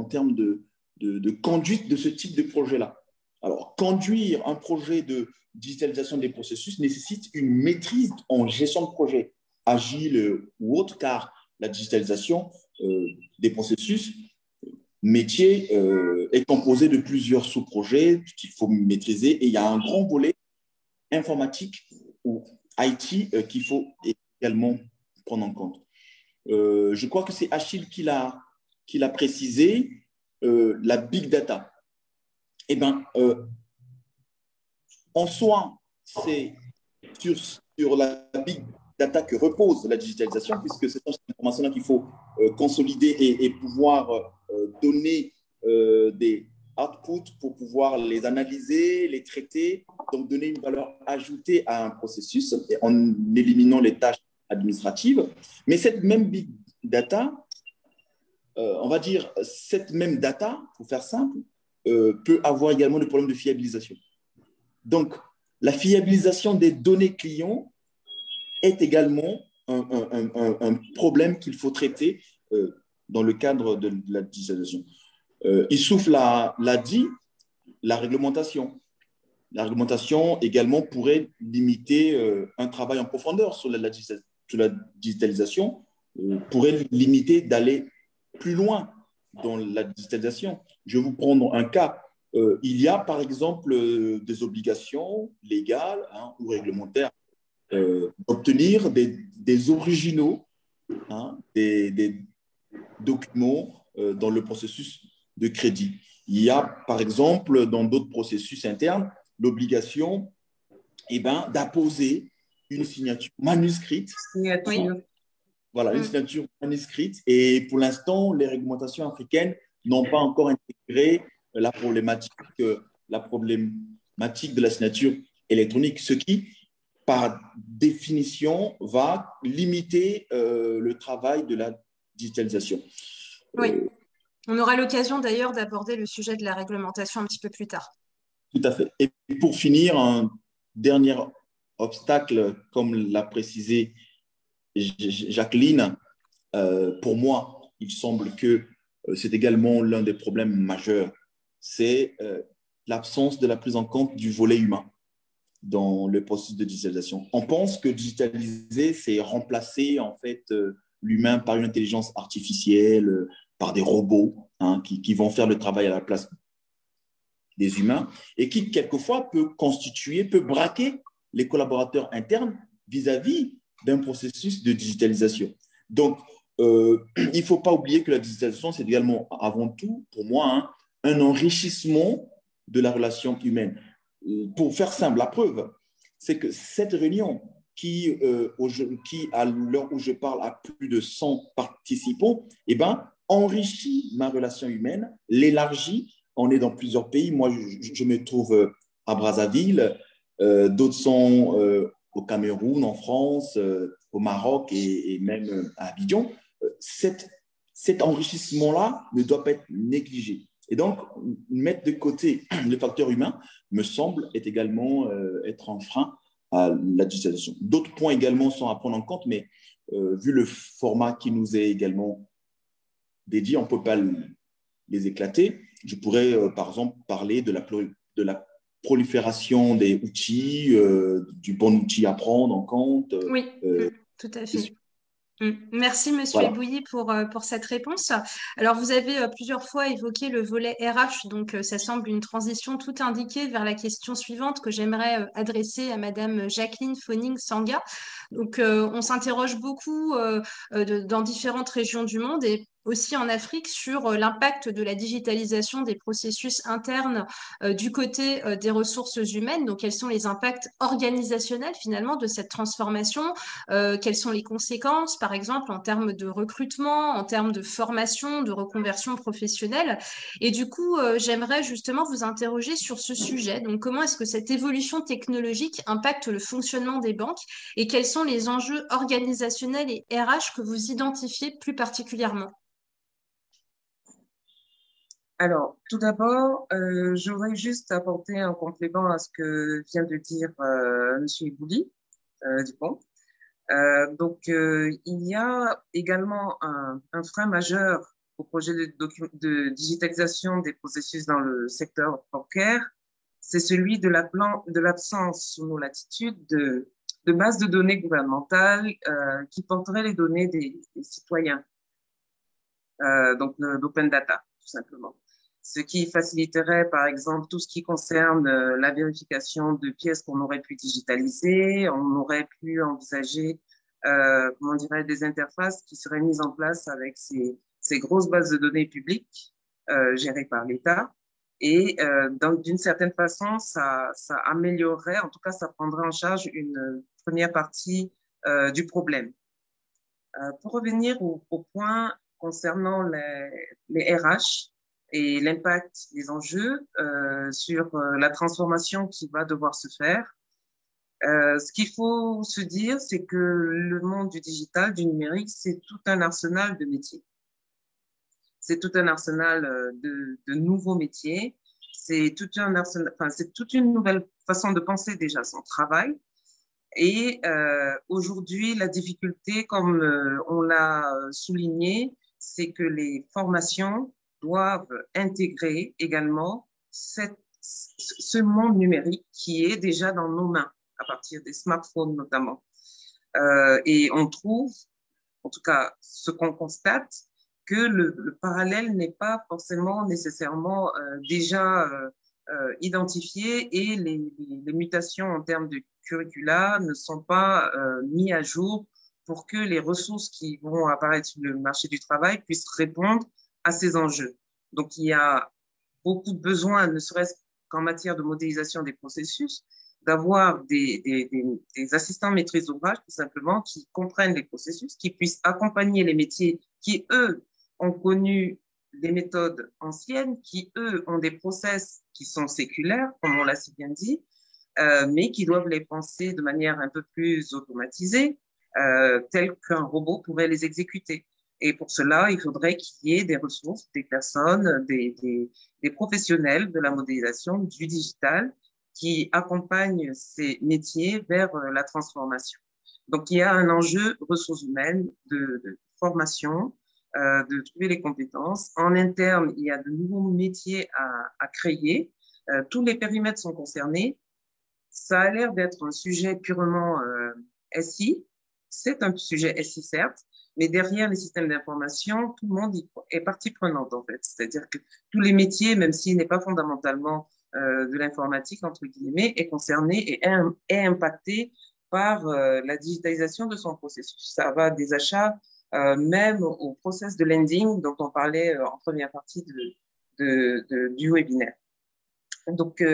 [SPEAKER 10] termes de conduite de ce type de projet-là. Alors, conduire un projet de digitalisation des processus nécessite une maîtrise en gestion de projet, agile ou autre, car la digitalisation des processus métier est composée de plusieurs sous-projets qu'il faut maîtriser, et il y a un grand volet informatique ou IT qu'il faut également prendre en compte. Je crois que c'est Achille qui l'a précisé, la big data. Eh bien, en soi, c'est sur la big data que repose la digitalisation, puisque c'est cette information-là qu'il faut consolider et pouvoir donner des outputs pour pouvoir les analyser, les traiter, donc donner une valeur ajoutée à un processus en éliminant les tâches administratives. Mais cette même big data, on va dire, cette même data, pour faire simple, peut avoir également des problèmes de fiabilisation. Donc, la fiabilisation des données clients est également un problème qu'il faut traiter dans le cadre de la digitalisation. Issouf l'a dit, la réglementation. La réglementation également pourrait limiter un travail en profondeur sur la digitalisation, pourrait limiter d'aller plus loin dans la digitalisation. Je vais vous prendre un cas. Il y a par exemple des obligations légales ou réglementaires d'obtenir des originaux, des documents dans le processus de crédit. Il y a par exemple dans d'autres processus internes l'obligation d'apposer une signature manuscrite. Voilà, une signature manuscrite. Et pour l'instant, les réglementations africaines n'ont pas encore intégré la problématique de la signature électronique, ce qui, par définition, va limiter le travail de la digitalisation.
[SPEAKER 7] Oui. On aura l'occasion d'ailleurs d'aborder le sujet de la réglementation un petit peu plus tard.
[SPEAKER 10] Tout à fait. Et pour finir, un dernier obstacle, comme l'a précisé Jacqueline, pour moi, il semble que c'est également l'un des problèmes majeurs, c'est l'absence de la prise en compte du volet humain dans le processus de digitalisation. On pense que digitaliser, c'est remplacer en fait l'humain par une intelligence artificielle, par des robots qui vont faire le travail à la place des humains et qui, quelquefois, peut braquer les collaborateurs internes vis-à-vis d'un processus de digitalisation. Donc, il ne faut pas oublier que la digitalisation, c'est également, avant tout, pour moi, un enrichissement de la relation humaine. Pour faire simple, la preuve, c'est que cette réunion qui à l'heure où je parle, a plus de 100 participants, enrichit ma relation humaine, l'élargit. On est dans plusieurs pays. Moi, je me trouve à Brazzaville. D'autres sont au Cameroun, en France, au Maroc et même à Abidjan. Cet enrichissement-là ne doit pas être négligé. Et donc, mettre de côté le facteur humain, me semble, est également être un frein à la digitalisation. D'autres points également sont à prendre en compte, mais vu le format qui nous est également dédié, on ne peut pas les éclater. Je pourrais, par exemple, parler de la prolifération des outils, du bon outil à prendre en compte.
[SPEAKER 7] Oui, tout à fait. Merci, Monsieur
[SPEAKER 10] Voilà.
[SPEAKER 7] Ebouilly, pour cette réponse. Alors, vous avez plusieurs fois évoqué le volet RH, donc ça semble une transition toute indiquée vers la question suivante que j'aimerais adresser à Madame Jacqueline Fonning-Sanga. Donc, on s'interroge beaucoup dans différentes régions du monde et aussi en Afrique sur l'impact de la digitalisation des processus internes du côté des ressources humaines. Donc, quels sont les impacts organisationnels finalement de cette transformation? Quelles sont les conséquences, par exemple, en termes de recrutement, en termes de formation, de reconversion professionnelle? Et du coup, j'aimerais justement vous interroger sur ce sujet. Donc, comment est-ce que cette évolution technologique impacte le fonctionnement des banques et quels sont les enjeux organisationnels et RH que vous identifiez plus particulièrement?
[SPEAKER 8] Alors, tout d'abord, j'aurais juste apporté un complément à ce que vient de dire M. Ebouilly Dupont. Il y a également un frein majeur au projet de digitalisation des processus dans le secteur bancaire, c'est celui de l'absence sous nos latitudes de bases de données gouvernementales qui porteraient les données des citoyens, donc l'open data, tout simplement. Ce qui faciliterait, par exemple, tout ce qui concerne la vérification de pièces qu'on aurait pu digitaliser. On aurait pu envisager, des interfaces qui seraient mises en place avec ces grosses bases de données publiques gérées par l'État. Et d'une certaine façon, ça améliorerait, en tout cas, ça prendrait en charge une première partie du problème. Pour revenir au point concernant les RH, et l'impact des enjeux sur la transformation qui va devoir se faire. Ce qu'il faut se dire, c'est que le monde du digital, du numérique, c'est tout un arsenal de métiers. C'est tout un arsenal de nouveaux métiers. C'est tout un arsenal, c'est toute une nouvelle façon de penser déjà son travail. Et aujourd'hui, la difficulté, comme on l'a souligné, c'est que les formations doivent intégrer également ce monde numérique qui est déjà dans nos mains, à partir des smartphones notamment. Et on trouve, en tout cas ce qu'on constate, que le parallèle n'est pas forcément nécessairement déjà identifié et les mutations en termes de curricula ne sont pas mis à jour pour que les ressources qui vont apparaître sur le marché du travail puissent répondre à ces enjeux. Donc, il y a beaucoup de besoins, ne serait-ce qu'en matière de modélisation des processus, d'avoir des assistants maîtrise d'ouvrage, tout simplement, qui comprennent les processus, qui puissent accompagner les métiers qui, eux, ont connu des méthodes anciennes, qui, eux, ont des process qui sont séculaires, comme on l'a si bien dit, mais qui doivent les penser de manière un peu plus automatisée, tel qu'un robot pourrait les exécuter. Et pour cela, il faudrait qu'il y ait des ressources, des personnes, des professionnels de la modélisation, du digital, qui accompagnent ces métiers vers la transformation. Donc, il y a un enjeu ressources humaines, de formation, de trouver les compétences. En interne, il y a de nouveaux métiers à créer. Tous les périmètres sont concernés. Ça a l'air d'être un sujet purement SI. C'est un sujet SI, certes, mais derrière les systèmes d'information, tout le monde est partie prenante, en fait. C'est-à-dire que tous les métiers, même s'il n'est pas fondamentalement de l'informatique, entre guillemets, est concerné et est impacté par la digitalisation de son processus. Ça va des achats, même au process de lending dont on parlait en première partie du webinaire. Donc,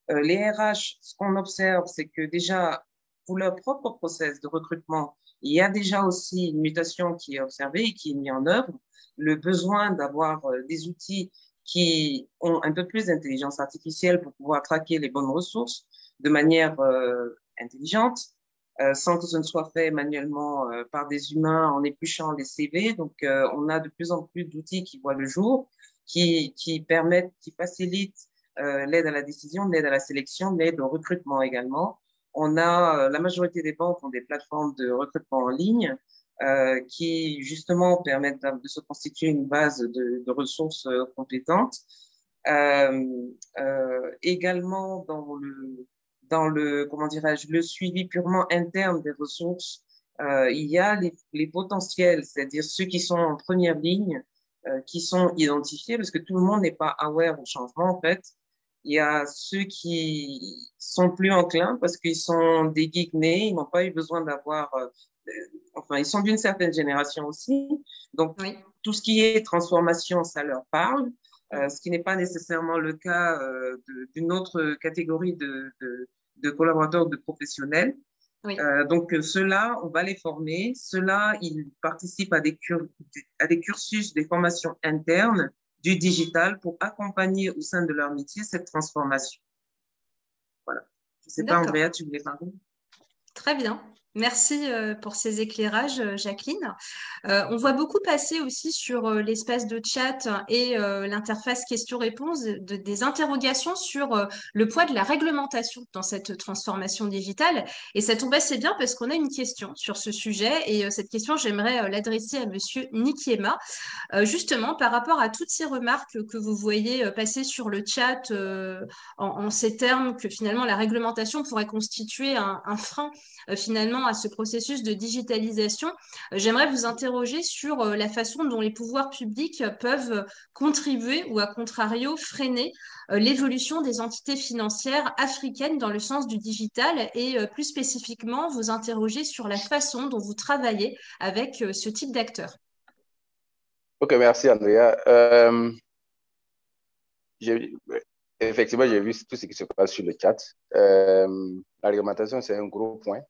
[SPEAKER 8] les RH, ce qu'on observe, c'est que déjà, pour leur propre process de recrutement, il y a déjà aussi une mutation qui est observée et qui est mise en œuvre. Le besoin d'avoir des outils qui ont un peu plus d'intelligence artificielle pour pouvoir traquer les bonnes ressources de manière intelligente, sans que ce ne soit fait manuellement par des humains en épluchant les CV. Donc, on a de plus en plus d'outils qui voient le jour, qui permettent, qui facilitent l'aide à la décision, l'aide à la sélection, l'aide au recrutement également. On a, la majorité des banques ont des plateformes de recrutement en ligne qui justement permettent de se constituer une base de ressources compétentes. Également dans le comment dirais-je, le suivi purement interne des ressources, il y a les potentiels, c'est-à-dire ceux qui sont en première ligne, qui sont identifiés, parce que tout le monde n'est pas aware au changement en fait. Il y a ceux qui sont plus enclins parce qu'ils sont des geeks nés, ils n'ont pas eu besoin d'avoir, enfin, ils sont d'une certaine génération aussi. Donc,
[SPEAKER 7] Oui.
[SPEAKER 8] tout ce qui est transformation, ça leur parle, ce qui n'est pas nécessairement le cas d'une autre catégorie de collaborateurs, de professionnels.
[SPEAKER 7] Oui.
[SPEAKER 8] Donc, ceux-là, on va les former. Ceux-là, ils participent à des cursus, des formations internes du digital pour accompagner au sein de leur métier cette transformation. Voilà. Je ne sais pas, Andrea, tu voulais parler?
[SPEAKER 7] Très bien. Merci pour ces éclairages, Jacqueline. On voit beaucoup passer aussi sur l'espace de chat et l'interface questions-réponses des interrogations sur le poids de la réglementation dans cette transformation digitale. Et ça tombe assez bien parce qu'on a une question sur ce sujet et cette question, j'aimerais l'adresser à Monsieur Nikiema. Justement, par rapport à toutes ces remarques que vous voyez passer sur le chat en ces termes que finalement la réglementation pourrait constituer un frein finalement à ce processus de digitalisation, j'aimerais vous interroger sur la façon dont les pouvoirs publics peuvent contribuer ou à contrario freiner l'évolution des entités financières africaines dans le sens du digital et plus spécifiquement vous interroger sur la façon dont vous travaillez avec ce type d'acteurs.
[SPEAKER 9] Ok, merci Andrea. Effectivement, j'ai vu tout ce qui se passe sur le chat. La réglementation, c'est un gros point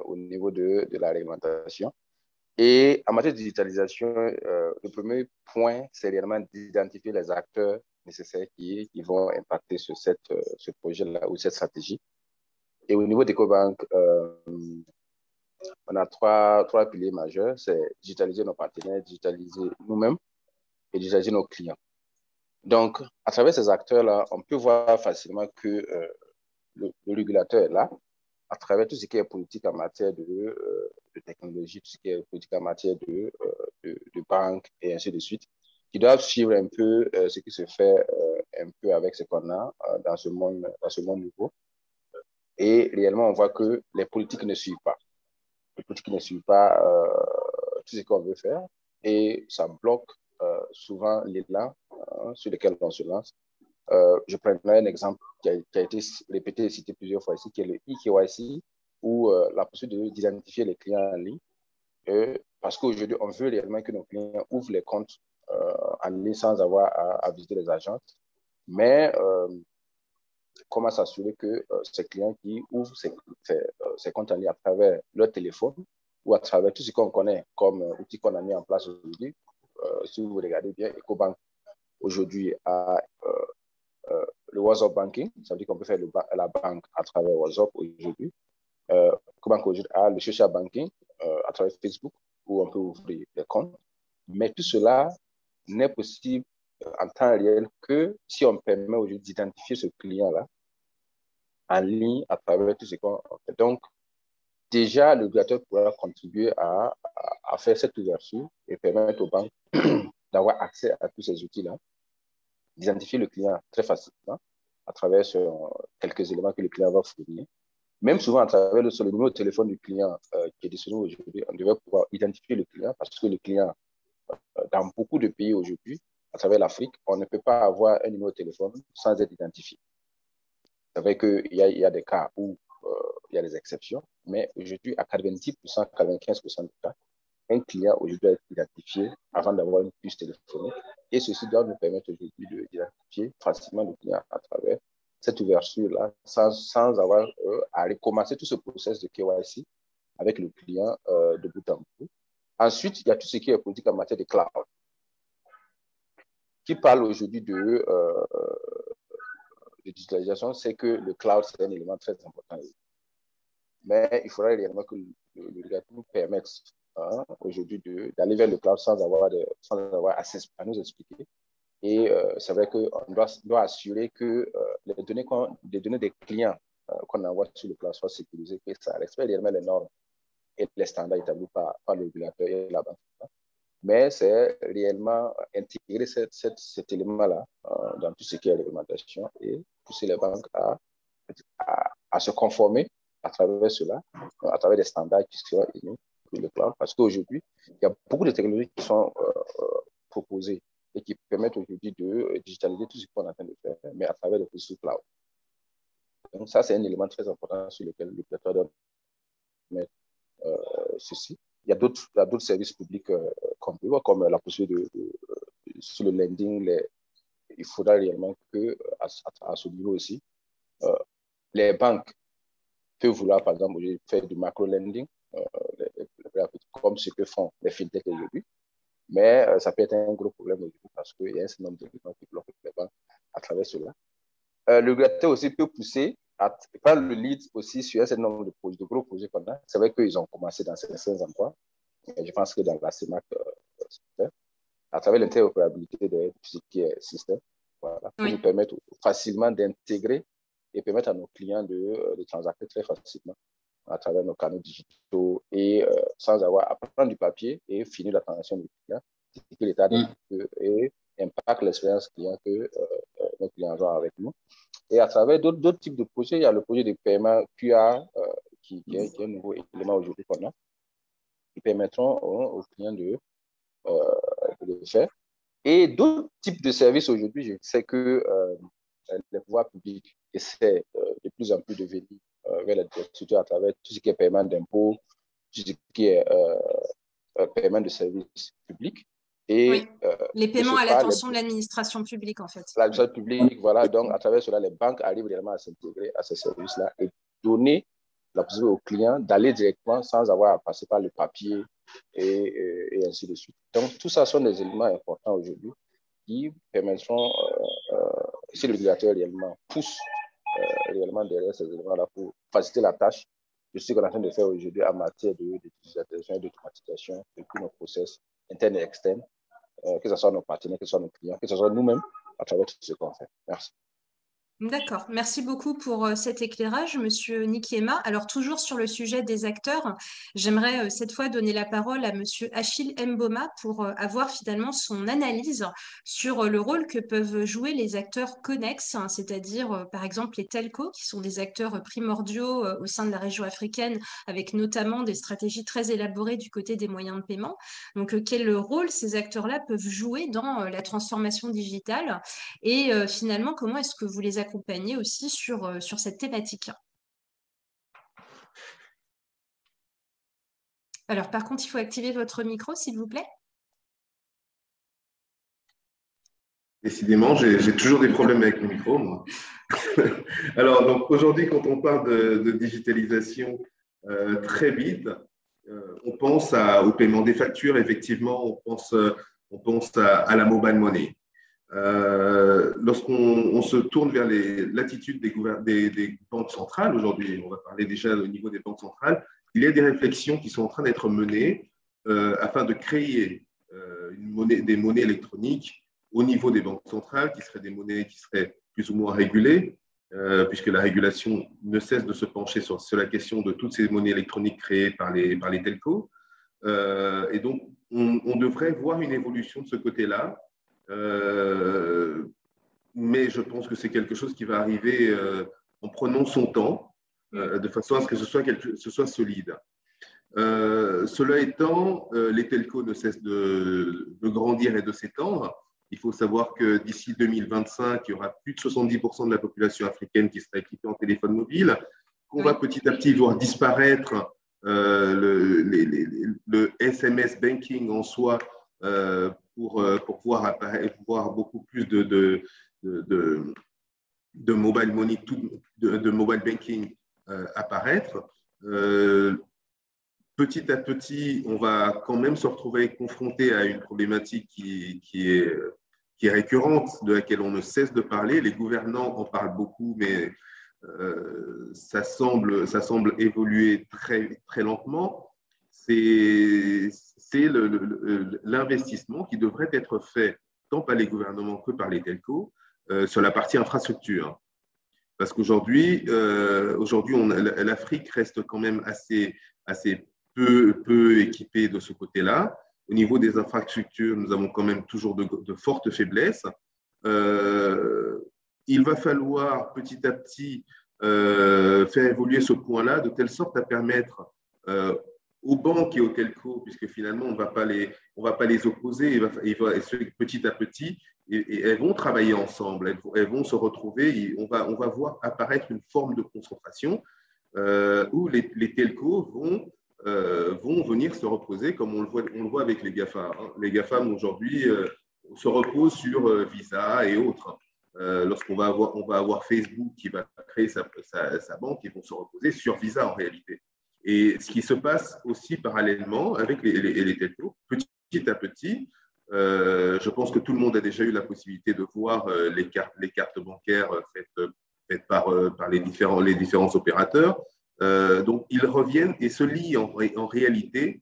[SPEAKER 9] au niveau de la réglementation. Et en matière de digitalisation, le premier point, c'est réellement d'identifier les acteurs nécessaires qui vont impacter sur ce projet-là ou cette stratégie. Et au niveau d'Ecobank, on a trois piliers majeurs. C'est digitaliser nos partenaires, digitaliser nous-mêmes et digitaliser nos clients. Donc, à travers ces acteurs-là, on peut voir facilement que le régulateur est là, à travers tout ce qui est politique en matière de technologie, tout ce qui est politique en matière de banque et ainsi de suite, qui doivent suivre un peu ce qui se fait un peu avec ce qu'on a dans ce monde nouveau. Et réellement, on voit que les politiques ne suivent pas. Les politiques ne suivent pas tout ce qu'on veut faire et ça bloque souvent l'élan sur lequel on se lance. Je prendrai un exemple qui a été répété et cité plusieurs fois ici, qui est le eKYC, ou la possibilité d'identifier les clients en ligne. Parce qu'aujourd'hui, on veut réellement que nos clients ouvrent les comptes en ligne sans avoir à visiter les agences. Mais comment s'assurer que ces clients qui ouvrent ces comptes en ligne à travers leur téléphone ou à travers tout ce qu'on connaît comme outil qu'on a mis en place aujourd'hui, si vous regardez bien, Ecobank aujourd'hui a le WhatsApp banking, ça veut dire qu'on peut faire la banque à travers WhatsApp aujourd'hui. Ecobank aujourd'hui a le social banking à travers Facebook où on peut ouvrir des comptes. Mais tout cela n'est possible en temps réel que si on permet aujourd'hui d'identifier ce client-là en ligne à travers tout ce qu'on fait. Donc, déjà, le régulateur pourra contribuer à faire cette ouverture et permettre aux banques d'avoir accès à tous ces outils-là, d'identifier le client très facilement à travers quelques éléments que le client va fournir. Même souvent, à travers le numéro de téléphone du client qui est disponible aujourd'hui, on devrait pouvoir identifier le client parce que le client, dans beaucoup de pays aujourd'hui, à travers l'Afrique, on ne peut pas avoir un numéro de téléphone sans être identifié. C'est vrai qu'il y a des cas où il y a des exceptions, mais aujourd'hui, à 90%, 95% des cas, un client aujourd'hui doit être identifié avant d'avoir une puce téléphonique. Et ceci doit nous permettre aujourd'hui d'identifier facilement le client à travers cette ouverture-là, sans avoir à recommencer tout ce processus de KYC avec le client de bout en bout. Ensuite, il y a tout ce qui est politique en matière de cloud, qui parle aujourd'hui de digitalisation, c'est que le cloud, c'est un élément très important. Mais il faudrait réellement que le régulateur nous permette aujourd'hui d'aller vers le cloud sans avoir à nous expliquer. Et c'est vrai qu'on doit assurer que les données des clients qu'on envoie sur le cloud soient sécurisées, que ça respecte réellement les normes et les standards établis par le régulateur et la banque. Mais c'est réellement intégrer cet élément-là dans tout ce qui est réglementation et pousser les banques à se conformer à travers cela, à travers des standards qui seront émis sur le cloud. Parce qu'aujourd'hui, il y a beaucoup de technologies qui sont proposées et qui permettent aujourd'hui de digitaliser tout ce qu'on est en train de faire, mais à travers le processus cloud. Donc ça, c'est un élément très important sur lequel le régulateur doit mettre ceci. Il y a d'autres services publics comme la possibilité sur le lending. Il faudra réellement qu'à ce niveau aussi, les banques peuvent vouloir, par exemple, faire du macro-lending, comme ce que font les fintechs aujourd'hui. Mais ça peut être un gros problème aujourd'hui parce qu'il y a un certain nombre d'éléments qui bloquent les banques à travers cela. Le régulateur aussi peut pousser à prendre le lead aussi sur un certain nombre de gros projets qu'on a. C'est vrai qu'ils ont commencé dans certains endroits. Je pense que dans la CEMAC, à travers l'interopérabilité de tout ce qui est système, voilà, pour nous permettre facilement d'intégrer et permettre à nos clients de transacter très facilement à travers nos canaux digitaux et sans avoir à prendre du papier et finir la transaction du client, ce qui est l'état et impacte l'expérience client que nos clients ont avec nous. Et à travers d'autres types de projets, il y a le projet de paiement QR qui est un nouveau élément aujourd'hui qu'on a, qui permettront aux clients de le faire. Et d'autres types de services aujourd'hui, je sais que les pouvoirs publics essaient de plus en plus de venir vers la diversité à travers tout ce qui est paiement d'impôts, tout ce qui est paiement de services publics. Et,
[SPEAKER 7] les paiements à l'attention de l'administration publique, en fait.
[SPEAKER 9] L'administration publique, voilà. Donc, à travers cela, les banques arrivent réellement à s'intégrer à ces services-là et donner la possibilité aux clients d'aller directement sans avoir à passer par le papier et ainsi de suite. Donc, tout ça sont des éléments importants aujourd'hui qui permettront, si le régulateur réellement pousse réellement derrière ces éléments-là pour faciliter la tâche de ce qu'on est en train de faire aujourd'hui en matière d'utilisation et d'automatisation de tous nos process internes et externes, que ce soit nos partenaires, que ce soit nos clients, que ce soit nous-mêmes à travers tout ce qu'on fait. Merci.
[SPEAKER 7] D'accord, merci beaucoup pour cet éclairage, Monsieur Nikiema. Alors, toujours sur le sujet des acteurs, j'aimerais cette fois donner la parole à Monsieur Achille Mboma pour avoir finalement son analyse sur le rôle que peuvent jouer les acteurs connexes, hein, c'est-à-dire par exemple les telcos, qui sont des acteurs primordiaux au sein de la région africaine, avec notamment des stratégies très élaborées du côté des moyens de paiement. Donc, quel rôle ces acteurs-là peuvent jouer dans la transformation digitale et finalement, comment est-ce que vous les accompagner aussi sur cette thématique. Alors, par contre, il faut activer votre micro, s'il vous plaît.
[SPEAKER 1] Décidément, j'ai toujours des problèmes avec le micro, moi. Alors, donc aujourd'hui, quand on parle de digitalisation très vite, on pense au paiement des factures, effectivement, on pense à la mobile money. Lorsqu'on se tourne vers l'attitude des banques centrales, aujourd'hui, on va parler déjà au niveau des banques centrales, il y a des réflexions qui sont en train d'être menées afin de créer des monnaies électroniques au niveau des banques centrales, qui seraient des monnaies qui seraient plus ou moins régulées, puisque la régulation ne cesse de se pencher sur la question de toutes ces monnaies électroniques créées par les telcos. Et donc, on devrait voir une évolution de ce côté-là. Mais je pense que c'est quelque chose qui va arriver en prenant son temps, de façon à ce que ce soit solide. Cela étant, les telcos ne cessent de grandir et de s'étendre. Il faut savoir que d'ici 2025, il y aura plus de 70% de la population africaine qui sera équipée en téléphone mobile, qu'on va petit à petit voir disparaître le SMS banking en soi, pour voir beaucoup plus de mobile money, de mobile banking apparaître. Petit à petit, on va quand même se retrouver confronté à une problématique qui est récurrente, de laquelle on ne cesse de parler. Les gouvernants en parlent beaucoup, mais ça semble évoluer très, très lentement. C'est l'investissement qui devrait être fait tant par les gouvernements que par les telcos sur la partie infrastructure. Parce qu'aujourd'hui, l'Afrique reste quand même assez peu équipé de ce côté-là. Au niveau des infrastructures, nous avons quand même toujours de fortes faiblesses. Il va falloir petit à petit faire évoluer ce point-là de telle sorte à permettre aux banques et aux telcos, puisque finalement on ne va pas les opposer, petit à petit, et elles vont travailler ensemble, elles vont se retrouver, on va voir apparaître une forme de concentration où les telcos vont venir se reposer, comme on le voit avec les GAFA. Les GAFAM aujourd'hui se reposent sur Visa et autres. Lorsqu'on va avoir Facebook qui va créer sa banque, ils vont se reposer sur Visa en réalité. Et ce qui se passe aussi parallèlement avec les telcos, petit à petit, je pense que tout le monde a déjà eu la possibilité de voir les cartes bancaires faites par les différents opérateurs. Donc, ils reviennent et se lient en réalité,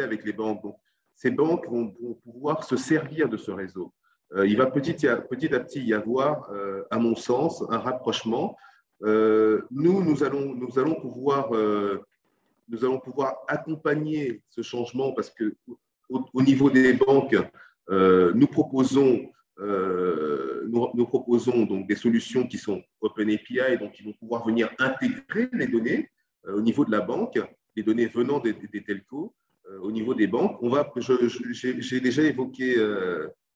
[SPEAKER 1] avec les banques. Donc, ces banques vont pouvoir se servir de ce réseau. Il va petit à petit y avoir, à mon sens, un rapprochement. Nous allons pouvoir accompagner ce changement parce que au niveau des banques, nous proposons donc des solutions qui sont Open API, donc qui vont pouvoir venir intégrer les données au niveau de la banque, les données venant des telcos au niveau des banques. J'ai déjà évoqué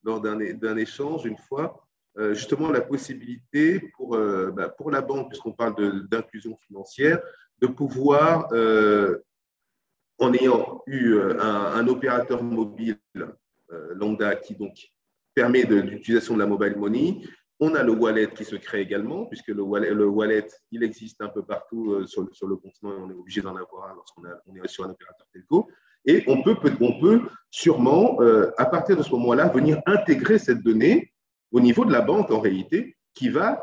[SPEAKER 1] lors d'un échange une fois justement la possibilité pour la banque, puisqu'on parle d'inclusion financière, de pouvoir, en ayant eu un opérateur mobile lambda qui donc permet l'utilisation de la mobile money, on a le wallet qui se crée également, puisque le wallet il existe un peu partout sur le continent et on est obligé d'en avoir un lorsqu'on est sur un opérateur telco. Et on peut sûrement, à partir de ce moment-là, venir intégrer cette donnée au niveau de la banque en réalité, qui va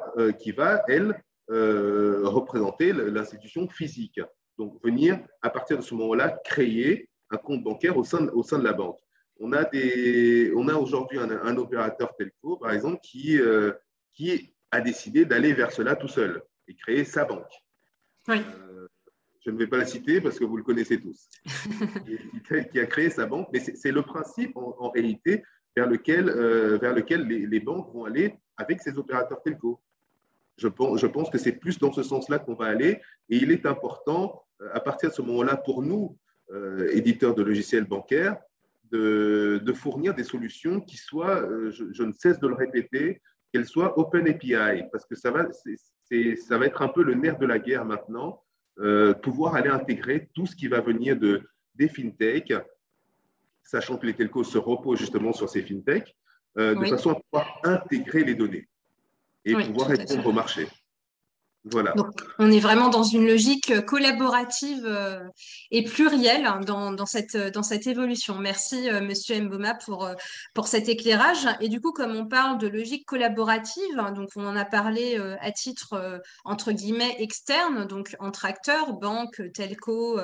[SPEAKER 1] elle, représenter l'institution physique. Donc, venir, à partir de ce moment-là, créer un compte bancaire au sein de la banque. On a aujourd'hui un opérateur telco, par exemple, qui a décidé d'aller vers cela tout seul et créer sa banque.
[SPEAKER 7] Oui.
[SPEAKER 1] Je ne vais pas la citer parce que vous le connaissez tous. Qui a créé sa banque, mais c'est le principe en réalité vers lequel les banques vont aller avec ces opérateurs telco. Je pense que c'est plus dans ce sens-là qu'on va aller et il est important, à partir de ce moment-là, pour nous, éditeurs de logiciels bancaires, de fournir des solutions qui soient, je ne cesse de le répéter, qu'elles soient Open API, parce que ça va être un peu le nerf de la guerre maintenant, pouvoir aller intégrer tout ce qui va venir des fintechs, sachant que les telcos se reposent justement sur ces fintechs, de façon à pouvoir intégrer les données et pouvoir répondre au marché. Voilà.
[SPEAKER 7] Donc, on est vraiment dans une logique collaborative et plurielle dans cette évolution. Merci, Monsieur Mboma, pour cet éclairage. Et du coup, comme on parle de logique collaborative, donc on en a parlé à titre, entre guillemets, externe, donc entre acteurs, banques, telco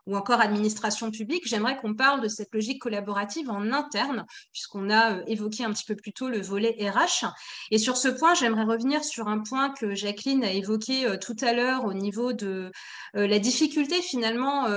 [SPEAKER 7] ou encore administration publique, j'aimerais qu'on parle de cette logique collaborative en interne, puisqu'on a évoqué un petit peu plus tôt le volet RH. Et sur ce point, j'aimerais revenir sur un point que Jacqueline a évoqué tout à l'heure au niveau de la difficulté finalement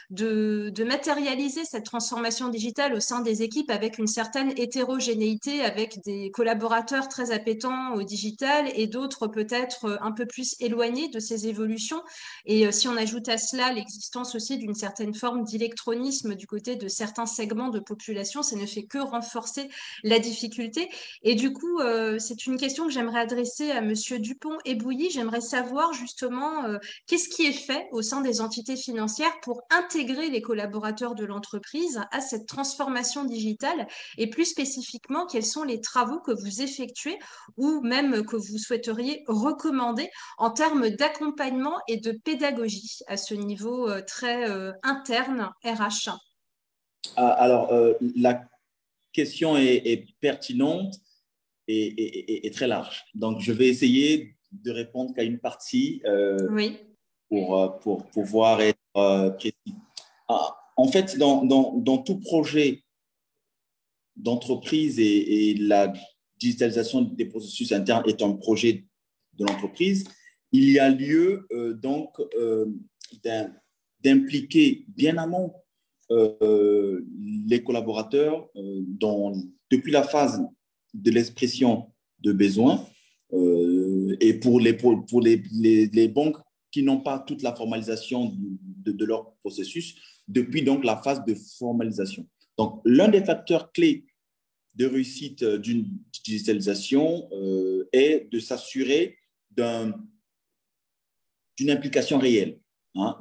[SPEAKER 7] de matérialiser cette transformation digitale au sein des équipes avec une certaine hétérogénéité, avec des collaborateurs très appétents au digital et d'autres peut-être un peu plus éloignés de ces évolutions. Et si on ajoute à cela l'existence aussi d'une certaine forme d'électronisme du côté de certains segments de population, ça ne fait que renforcer la difficulté. Et du coup, c'est une question que j'aimerais adresser à Monsieur Dupont-Ebouilly. J'aimerais savoir justement qu'est-ce qui est fait au sein des entités financières pour intégrer les collaborateurs de l'entreprise à cette transformation digitale et plus spécifiquement, quels sont les travaux que vous effectuez ou même que vous souhaiteriez recommander en termes d'accompagnement et de pédagogie à ce niveau très interne RH.
[SPEAKER 10] Alors, la question est pertinente et très large. Donc, je vais essayer de répondre qu'à une partie pour pouvoir être précis. En fait, dans tout projet d'entreprise et la digitalisation des processus internes est un projet de l'entreprise, il y a lieu donc d'impliquer bien amont les collaborateurs depuis la phase de l'expression de besoins et pour les banques qui n'ont pas toute la formalisation de leur processus, depuis donc la phase de formalisation. Donc, l'un des facteurs clés de réussite d'une digitalisation est de s'assurer d'une implication réelle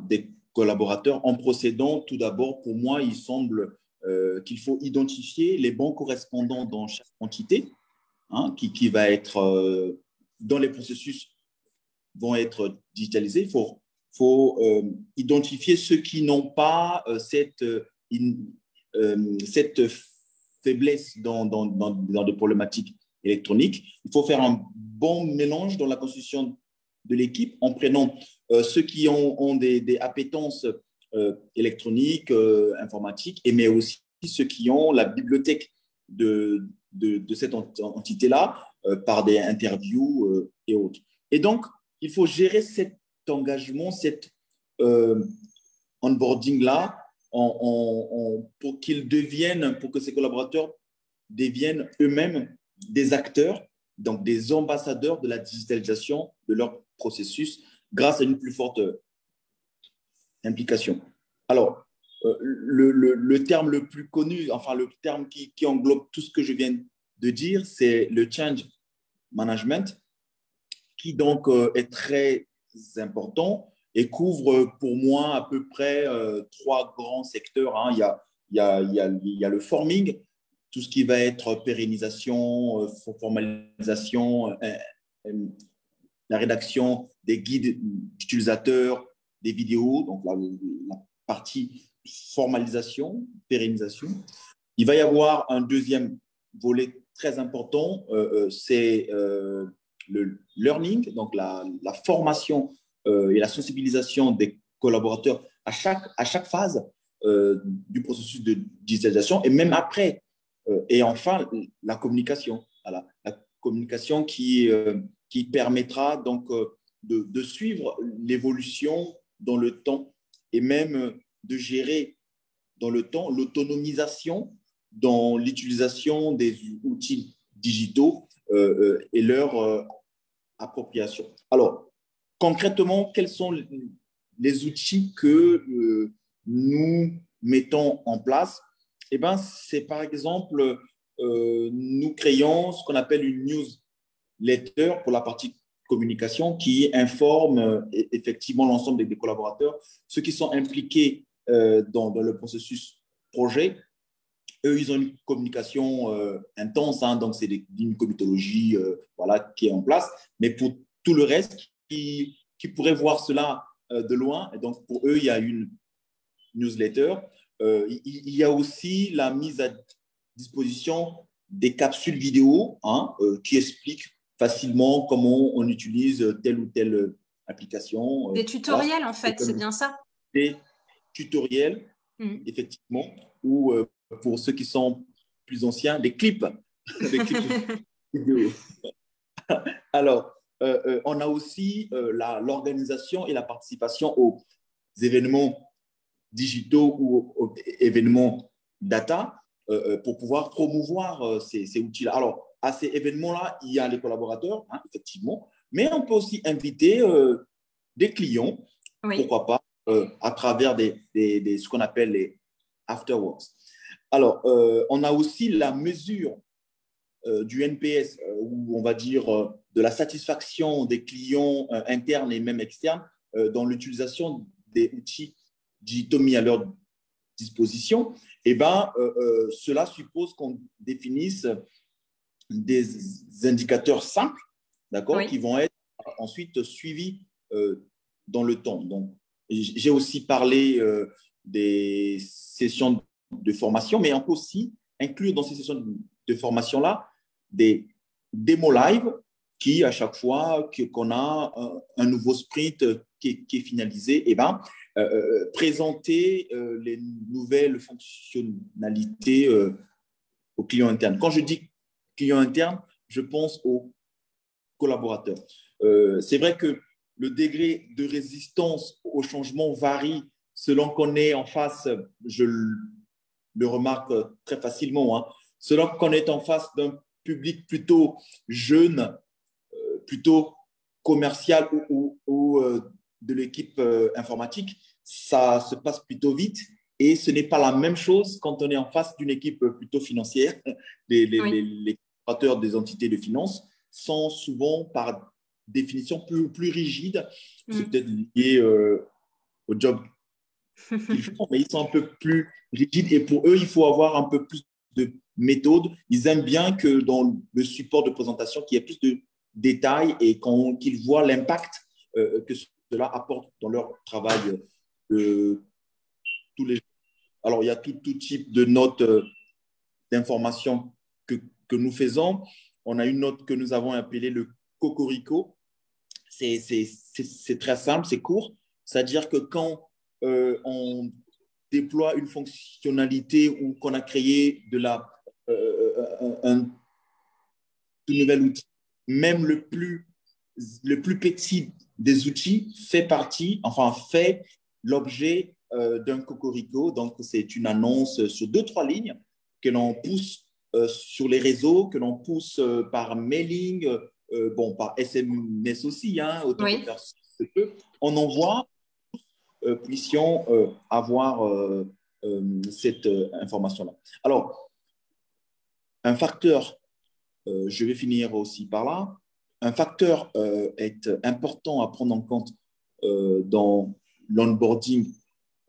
[SPEAKER 10] des collaborateurs en procédant tout d'abord, pour moi, il semble qu'il faut identifier les bons correspondants dans chaque entité qui va être dans les processus vont être digitalisés. Il faut identifier ceux qui n'ont pas cette faiblesse dans des problématiques électroniques. Il faut faire un bon mélange dans la constitution de l'équipe en prenant ceux qui ont des appétences électroniques, informatiques, mais aussi ceux qui ont la bibliothèque de cette entité-là par des interviews et autres. Et donc, il faut gérer cet engagement, cet onboarding-là pour que ces collaborateurs deviennent eux-mêmes des acteurs, donc des ambassadeurs de la digitalisation de leur processus grâce à une plus forte implication. Alors, le terme le plus connu, enfin le terme qui englobe tout ce que je viens de dire, c'est le change management, qui donc est très important et couvre pour moi à peu près 3 grands secteurs. Il y a le forming, tout ce qui va être pérennisation, formalisation, la rédaction des guides utilisateurs, des vidéos, donc la partie formalisation, pérennisation. Il va y avoir un deuxième volet très important, c'est le learning, donc la formation et la sensibilisation des collaborateurs à chaque phase du processus de digitalisation et même après. Et enfin, la communication. Voilà. La communication qui permettra donc de suivre l'évolution dans le temps et même de gérer dans le temps l'autonomisation dans l'utilisation des outils digitaux et leur appropriation. Alors, concrètement, quels sont les outils que nous mettons en place? Eh bien, c'est par exemple, nous créons ce qu'on appelle une newsletter pour la partie communication qui informe effectivement l'ensemble des collaborateurs, ceux qui sont impliqués dans le processus projet. Eux, ils ont une communication intense, donc c'est une comitologie qui est en place. Mais pour tout le reste, qui pourrait voir cela de loin, et donc pour eux, il y a une newsletter. Il y a aussi la mise à disposition des capsules vidéo qui expliquent facilement comment on utilise telle ou telle application.
[SPEAKER 7] Des tutoriels, en fait, c'est bien ça?
[SPEAKER 10] Des tutoriels, effectivement, ou pour ceux qui sont plus anciens, des clips, des clips vidéo. Alors, on a aussi l'organisation et la participation aux événements digitaux ou aux événements data pour pouvoir promouvoir ces outils-là. Alors, à ces événements-là, il y a les collaborateurs, effectivement, mais on peut aussi inviter des clients, pourquoi pas, à travers ce qu'on appelle les afterworks. Alors, on a aussi la mesure du NPS, ou on va dire de la satisfaction des clients internes et même externes dans l'utilisation des outils digitaux mis à leur disposition. Eh bien, cela suppose qu'on définisse des indicateurs simples, d'accord, qui vont être ensuite suivis dans le temps. Donc, j'ai aussi parlé des sessions de formation, mais on peut aussi inclure dans ces sessions de formation-là des démos live qui, à chaque fois qu'on a un nouveau sprint qui est finalisé, eh ben, présenter les nouvelles fonctionnalités aux clients internes. Quand je dis clients internes, je pense aux collaborateurs. C'est vrai que le degré de résistance au changement varie selon qu'on est en face, je le remarque très facilement, hein, selon qu'on est en face d'un public plutôt jeune, plutôt commercial ou de l'équipe informatique, ça se passe plutôt vite. Et ce n'est pas la même chose quand on est en face d'une équipe plutôt financière. Les créateurs des entités de finance sont souvent, par définition, plus rigides. C'est peut-être lié au job qu'ils font, mais ils sont un peu plus rigides. Et pour eux, il faut avoir un peu plus de méthode. Ils aiment bien que dans le support de présentation, qu'il y ait plus de détails et qu'ils voient l'impact que cela apporte dans leur travail tous les jours. Alors, il y a tout type de notes d'information que nous faisons. On a une note que nous avons appelée le cocorico. C'est très simple, c'est court. C'est-à-dire que quand on déploie une fonctionnalité ou qu'on a créé un tout nouvel outil, même le plus petit des outils fait l'objet d'un cocorico. Donc, c'est une annonce sur 2-3 lignes que l'on pousse sur les réseaux, que l'on pousse par mailing, par SMS aussi, hein, autant que faire ce peu. On envoie, puissions avoir cette information-là. Alors, un facteur, je vais finir aussi par là, un facteur est important à prendre en compte dans l'onboarding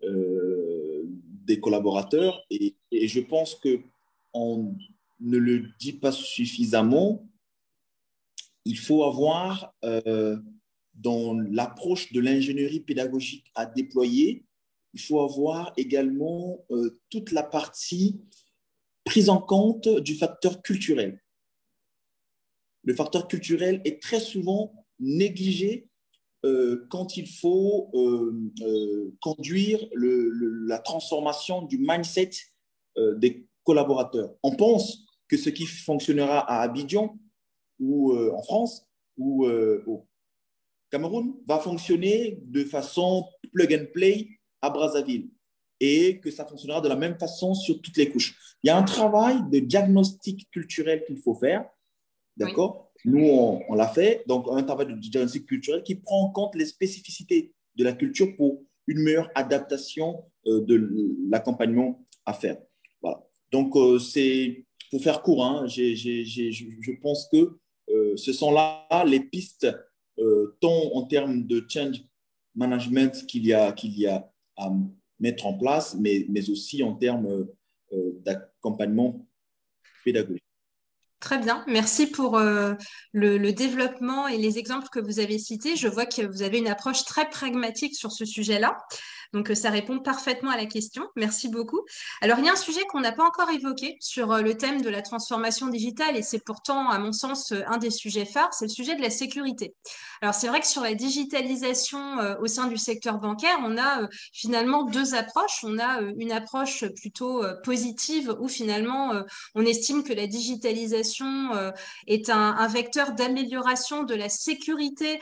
[SPEAKER 10] des collaborateurs et je pense qu'on ne le dit pas suffisamment. Il faut avoir dans l'approche de l'ingénierie pédagogique à déployer, il faut avoir également toute la partie prise en compte du facteur culturel. Le facteur culturel est très souvent négligé quand il faut conduire la transformation du mindset des collaborateurs. On pense que ce qui fonctionnera à Abidjan ou en France ou au Cameroun va fonctionner de façon plug and play à Brazzaville et que ça fonctionnera de la même façon sur toutes les couches. Il y a un travail de diagnostic culturel qu'il faut faire, d'accord ? Nous, on l'a fait, donc un travail de diagnostic culturel qui prend en compte les spécificités de la culture pour une meilleure adaptation de l'accompagnement à faire. Voilà. Donc, c'est pour faire court, hein, je pense que ce sont là les pistes, tant en termes de change management qu'il y a à mettre en place, mais aussi en termes d'accompagnement pédagogique.
[SPEAKER 7] Très bien, merci pour le développement et les exemples que vous avez cités. Je vois que vous avez une approche très pragmatique sur ce sujet-là. Donc, ça répond parfaitement à la question. Merci beaucoup. Alors, il y a un sujet qu'on n'a pas encore évoqué sur le thème de la transformation digitale et c'est pourtant, à mon sens, un des sujets phares, c'est le sujet de la sécurité. Alors, c'est vrai que sur la digitalisation au sein du secteur bancaire, on a finalement deux approches. On a une approche plutôt positive où finalement, on estime que la digitalisation est un vecteur d'amélioration de la sécurité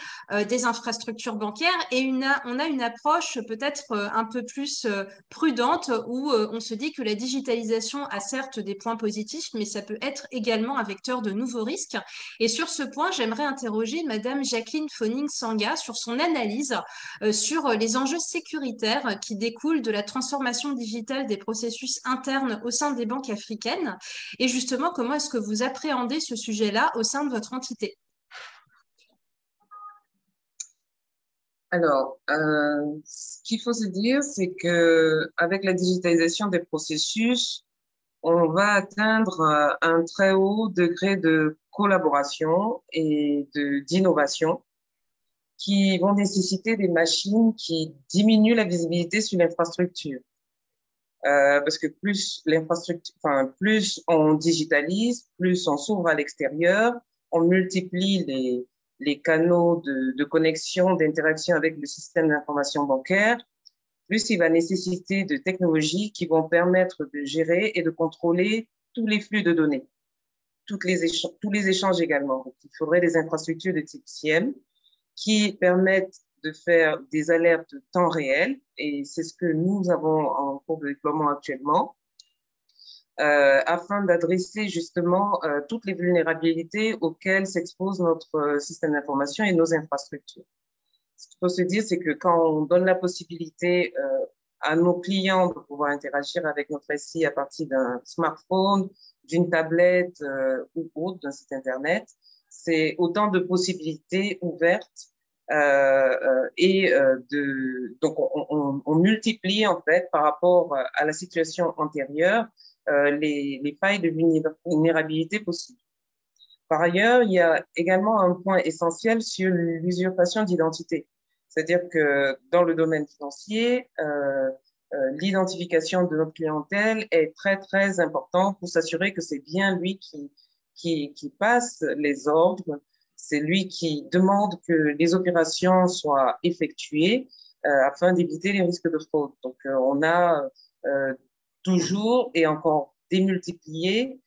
[SPEAKER 7] des infrastructures bancaires et on a une approche peut-être un peu plus prudente où on se dit que la digitalisation a certes des points positifs, mais ça peut être également un vecteur de nouveaux risques. Et sur ce point, j'aimerais interroger Madame Jacqueline Fonning-Sanga sur son analyse sur les enjeux sécuritaires qui découlent de la transformation digitale des processus internes au sein des banques africaines. Et justement, comment est-ce que vous appréhendez ce sujet-là au sein de votre entité ?
[SPEAKER 8] Alors, ce qu'il faut se dire, c'est qu'avec la digitalisation des processus, on va atteindre un très haut degré de collaboration et d'innovation qui vont nécessiter des machines qui diminuent la visibilité sur l'infrastructure. Parce que plus on digitalise, plus on s'ouvre à l'extérieur, on multiplie les canaux de connexion, d'interaction avec le système d'information bancaire, plus il va nécessiter de technologies qui vont permettre de gérer et de contrôler tous les flux de données, tous les échanges également. Donc, il faudrait des infrastructures de type SIEM qui permettent de faire des alertes temps réel, et c'est ce que nous avons en cours de déploiement actuellement, afin d'adresser justement toutes les vulnérabilités auxquelles s'expose notre système d'information et nos infrastructures. Ce qu'il faut se dire, c'est que quand on donne la possibilité à nos clients de pouvoir interagir avec notre SI à partir d'un smartphone, d'une tablette ou autre, d'un site Internet, c'est autant de possibilités ouvertes donc on multiplie en fait par rapport à la situation antérieure les failles de vulnérabilité possibles. Par ailleurs, il y a également un point essentiel sur l'usurpation d'identité. C'est-à-dire que dans le domaine financier, l'identification de notre clientèle est très, très importante pour s'assurer que c'est bien lui qui passe les ordres, c'est lui qui demande que les opérations soient effectuées afin d'éviter les risques de fraude. Donc, on a toujours et encore démultiplié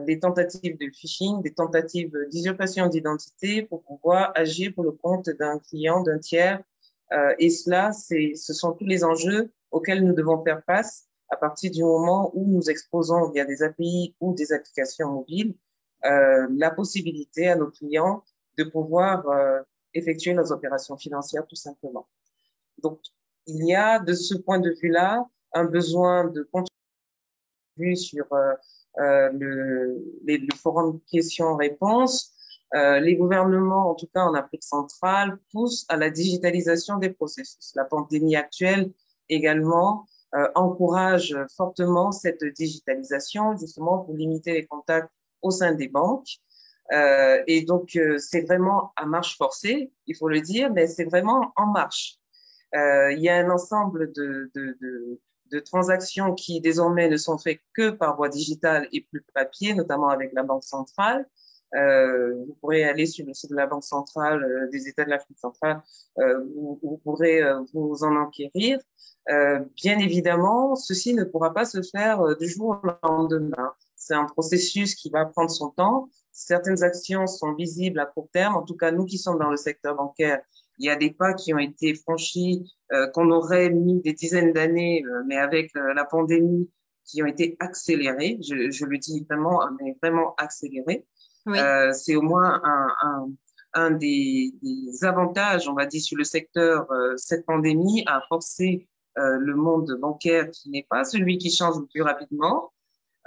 [SPEAKER 8] des tentatives de phishing, des tentatives d'usurpation d'identité pour pouvoir agir pour le compte d'un client, d'un tiers. Et cela, ce sont tous les enjeux auxquels nous devons faire face à partir du moment où nous exposons via des API ou des applications mobiles la possibilité à nos clients de pouvoir effectuer leurs opérations financières tout simplement. Donc, il y a de ce point de vue-là un besoin de contribuer sur le forum questions-réponses. Les gouvernements, en tout cas en Afrique centrale, poussent à la digitalisation des processus. La pandémie actuelle également encourage fortement cette digitalisation, justement pour limiter les contacts au sein des banques. Et donc, c'est vraiment à marche forcée, il faut le dire, mais c'est vraiment en marche. Il y a un ensemble de transactions qui désormais ne sont faites que par voie digitale et plus papier, notamment avec la Banque centrale. Vous pourrez aller sur le site de la Banque centrale des États de l'Afrique centrale, vous pourrez vous en enquérir. Bien évidemment, ceci ne pourra pas se faire du jour au lendemain. C'est un processus qui va prendre son temps. Certaines actions sont visibles à court terme. En tout cas, nous qui sommes dans le secteur bancaire, il y a des pas qui ont été franchis, qu'on aurait mis des dizaines d'années, mais avec la pandémie, qui ont été accélérés. Je le dis vraiment, mais vraiment accélérés. Oui. C'est au moins un des avantages, on va dire, sur le secteur. Cette pandémie a forcé le monde bancaire, qui n'est pas celui qui change le plus rapidement,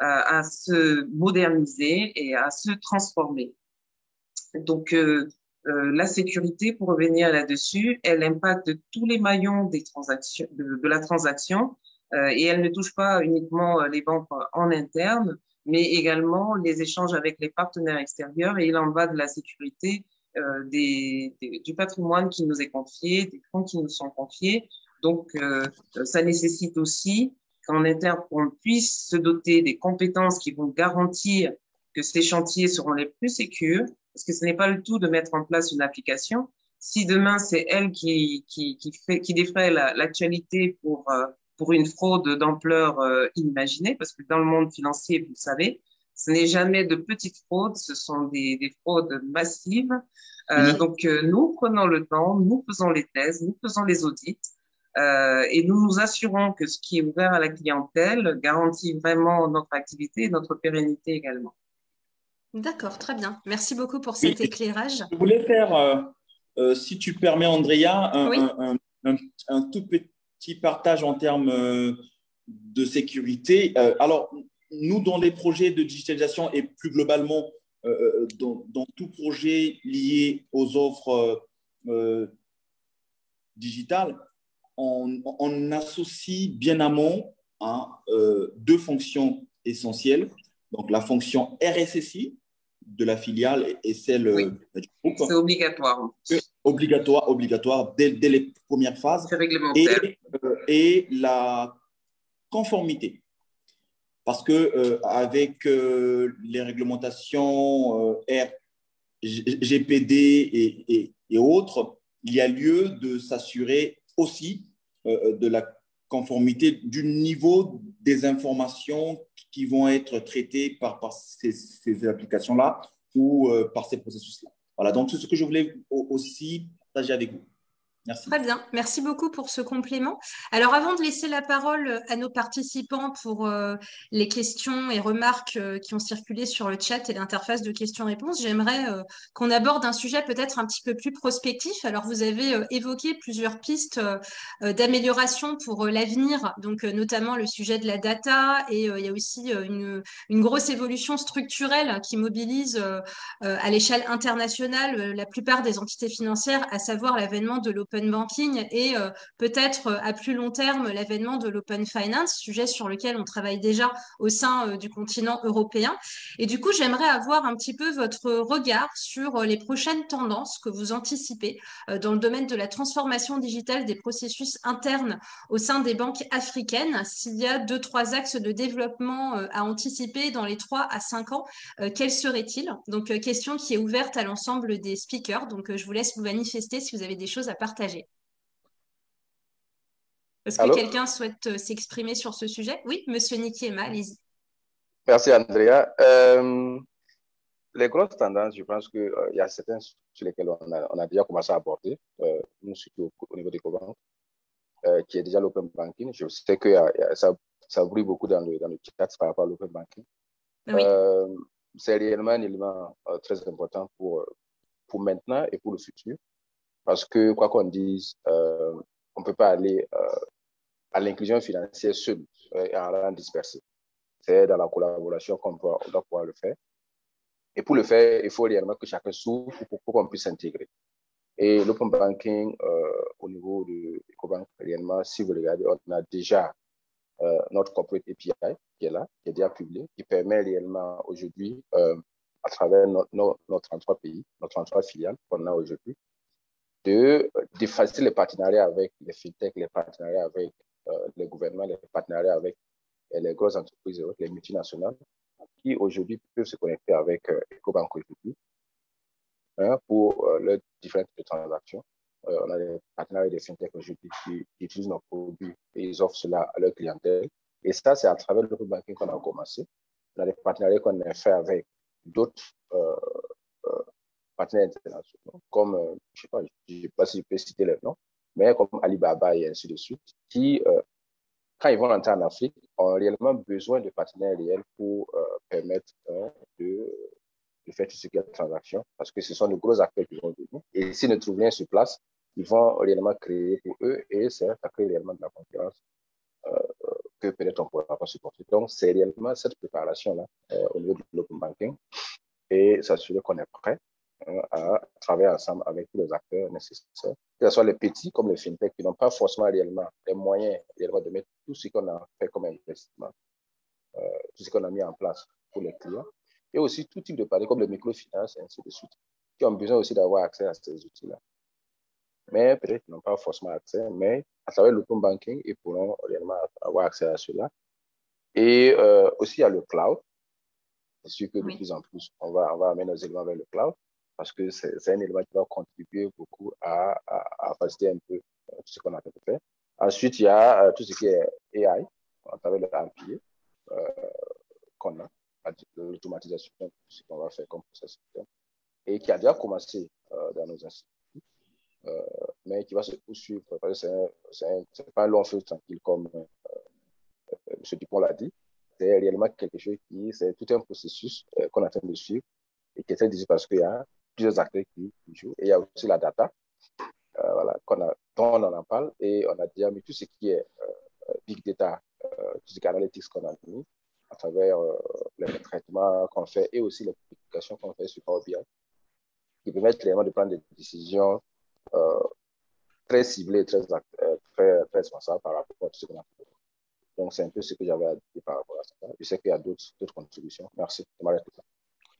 [SPEAKER 8] à se moderniser et à se transformer. Donc, la sécurité, pour revenir là-dessus, elle impacte tous les maillons des transactions, de la transaction, et elle ne touche pas uniquement les banques en interne, mais également les échanges avec les partenaires extérieurs, et il en va de la sécurité du patrimoine qui nous est confié, des fonds qui nous sont confiés. Donc, ça nécessite aussi qu'en interne, on puisse se doter des compétences qui vont garantir que ces chantiers seront les plus sécures, parce que ce n'est pas le tout de mettre en place une application. Si demain, c'est elle qui défraie l'actualité pour une fraude d'ampleur inimaginée, parce que dans le monde financier, vous le savez, ce n'est jamais de petites fraudes, ce sont des fraudes massives. Donc, nous prenons le temps, nous faisons les tests, nous faisons les audits, et nous nous assurons que ce qui est ouvert à la clientèle garantit vraiment notre activité et notre pérennité également.
[SPEAKER 7] D'accord, très bien. Merci beaucoup pour cet éclairage.
[SPEAKER 10] Je voulais faire, si tu permets, Andrea, un tout petit partage en termes de sécurité. Alors, nous, dans les projets de digitalisation et plus globalement, dans tout projet lié aux offres digitales, on associe bien amont deux fonctions essentielles. Donc, la fonction RSSI de la filiale et celle du groupe.
[SPEAKER 8] C'est obligatoire.
[SPEAKER 10] Obligatoire dès les premières phases.
[SPEAKER 8] C'est réglementaire.
[SPEAKER 10] Et la conformité. Parce que avec les réglementations RGPD et autres, il y a lieu de s'assurer aussi de la conformité du niveau des informations qui vont être traitées par ces applications-là ou par ces processus-là. Voilà, donc c'est ce que je voulais aussi partager avec vous. Merci.
[SPEAKER 7] Très bien, merci beaucoup pour ce complément. Alors, avant de laisser la parole à nos participants pour les questions et remarques qui ont circulé sur le chat et l'interface de questions-réponses, j'aimerais qu'on aborde un sujet peut-être un petit peu plus prospectif. Alors, vous avez évoqué plusieurs pistes d'amélioration pour l'avenir, donc notamment le sujet de la data, et il y a aussi une grosse évolution structurelle qui mobilise à l'échelle internationale la plupart des entités financières, à savoir l'avènement de l'open banking et peut-être à plus long terme l'avènement de l'open finance, sujet sur lequel on travaille déjà au sein du continent européen. Et du coup, j'aimerais avoir un petit peu votre regard sur les prochaines tendances que vous anticipez dans le domaine de la transformation digitale des processus internes au sein des banques africaines. S'il y a 2-3 axes de développement à anticiper dans les 3 à 5 ans, quels seraient-ils? Donc, question qui est ouverte à l'ensemble des speakers. Donc, je vous laisse vous manifester si vous avez des choses à partager. Est-ce que quelqu'un souhaite s'exprimer sur ce sujet? Oui, Monsieur Nikiema, allez-y.
[SPEAKER 9] Merci, Andrea. Les grosses tendances, je pense qu'il y a certaines sur lesquelles on a déjà commencé à aborder, nous, surtout au niveau des cobanques, qui est déjà l'open banking. Je sais que ça brûle beaucoup dans le chat par rapport à l'open banking. Oui. C'est réellement un élément très important pour maintenant et pour le futur. Parce que, quoi qu'on dise, on ne peut pas aller à l'inclusion financière seule et en allant disperser. C'est dans la collaboration qu'on doit pouvoir le faire. Et pour le faire, il faut réellement que chacun s'ouvre pour qu'on puisse s'intégrer. Et l'open banking, au niveau de EcoBank, réellement, si vous regardez, on a déjà notre corporate API qui est là, qui est déjà publié, qui permet réellement aujourd'hui, à travers nos 33 pays, nos 33 filiales qu'on a aujourd'hui, de faciliter les partenariats avec les fintechs, les partenariats avec les gouvernements, les partenariats avec les grosses entreprises, les multinationales, qui aujourd'hui peuvent se connecter avec EcoBank aujourd'hui pour leurs différentes transactions. On a des partenariats avec des fintechs aujourd'hui qui utilisent nos produits et ils offrent cela à leur clientèle. Et ça, c'est à travers l'open banking qu'on a commencé. On a des partenariats qu'on a fait avec d'autres partenaires internationaux, comme, je ne sais pas si je peux citer les noms, mais comme Alibaba et ainsi de suite, qui, quand ils vont entrer en Afrique, ont réellement besoin de partenaires réels pour permettre de faire tout ce qui est transaction, parce que ce sont de gros acteurs qui vont venir. Et s'ils ne trouvent rien sur place, ils vont réellement créer pour eux, et ça crée réellement de la concurrence que peut-être on ne pourra pas supporter. Donc, c'est réellement cette préparation-là au niveau du l'open banking et s'assurer qu'on est prêt à travailler ensemble avec tous les acteurs nécessaires, que ce soit les petits comme les fintechs qui n'ont pas forcément réellement les moyens réellement de mettre tout ce qu'on a fait comme investissement, tout ce qu'on a mis en place pour les clients, et aussi tout type de partenaires comme les microfinances et ainsi de suite, qui ont besoin aussi d'avoir accès à ces outils-là. Mais peut-être qu'ils n'ont pas forcément accès, mais à travers l'open banking, ils pourront réellement avoir accès à cela. Et aussi, il y a le cloud. C'est sûr que de plus en plus, on va amener nos éléments vers le cloud, parce que c'est un élément qui va contribuer beaucoup à faciliter un peu tout ce qu'on a fait faire. Ensuite, il y a tout ce qui est AI, à travers le RPA qu'on a, l'automatisation de tout ce qu'on va faire comme processus, et qui a déjà commencé dans nos instituts, mais qui va se poursuivre, parce que c'est pas un long feu tranquille comme M. Dupont l'a dit. C'est réellement quelque chose c'est tout un processus qu'on est en train de suivre et qui est très difficile parce qu'il y a plusieurs acteurs qui jouent. Et il y a aussi la data, voilà, dont on en parle, et on a déjà mis tout ce qui est big data, tout ce qui est analytics qu'on a mis à travers les traitements qu'on fait et aussi les publications qu'on fait sur Power BI, qui permettent réellement de prendre des décisions très ciblées, très responsables par rapport à tout ce qu'on a fait. Donc, c'est un peu ce que j'avais à dire par rapport à ça. Je sais qu'il y a d'autres contributions. Merci.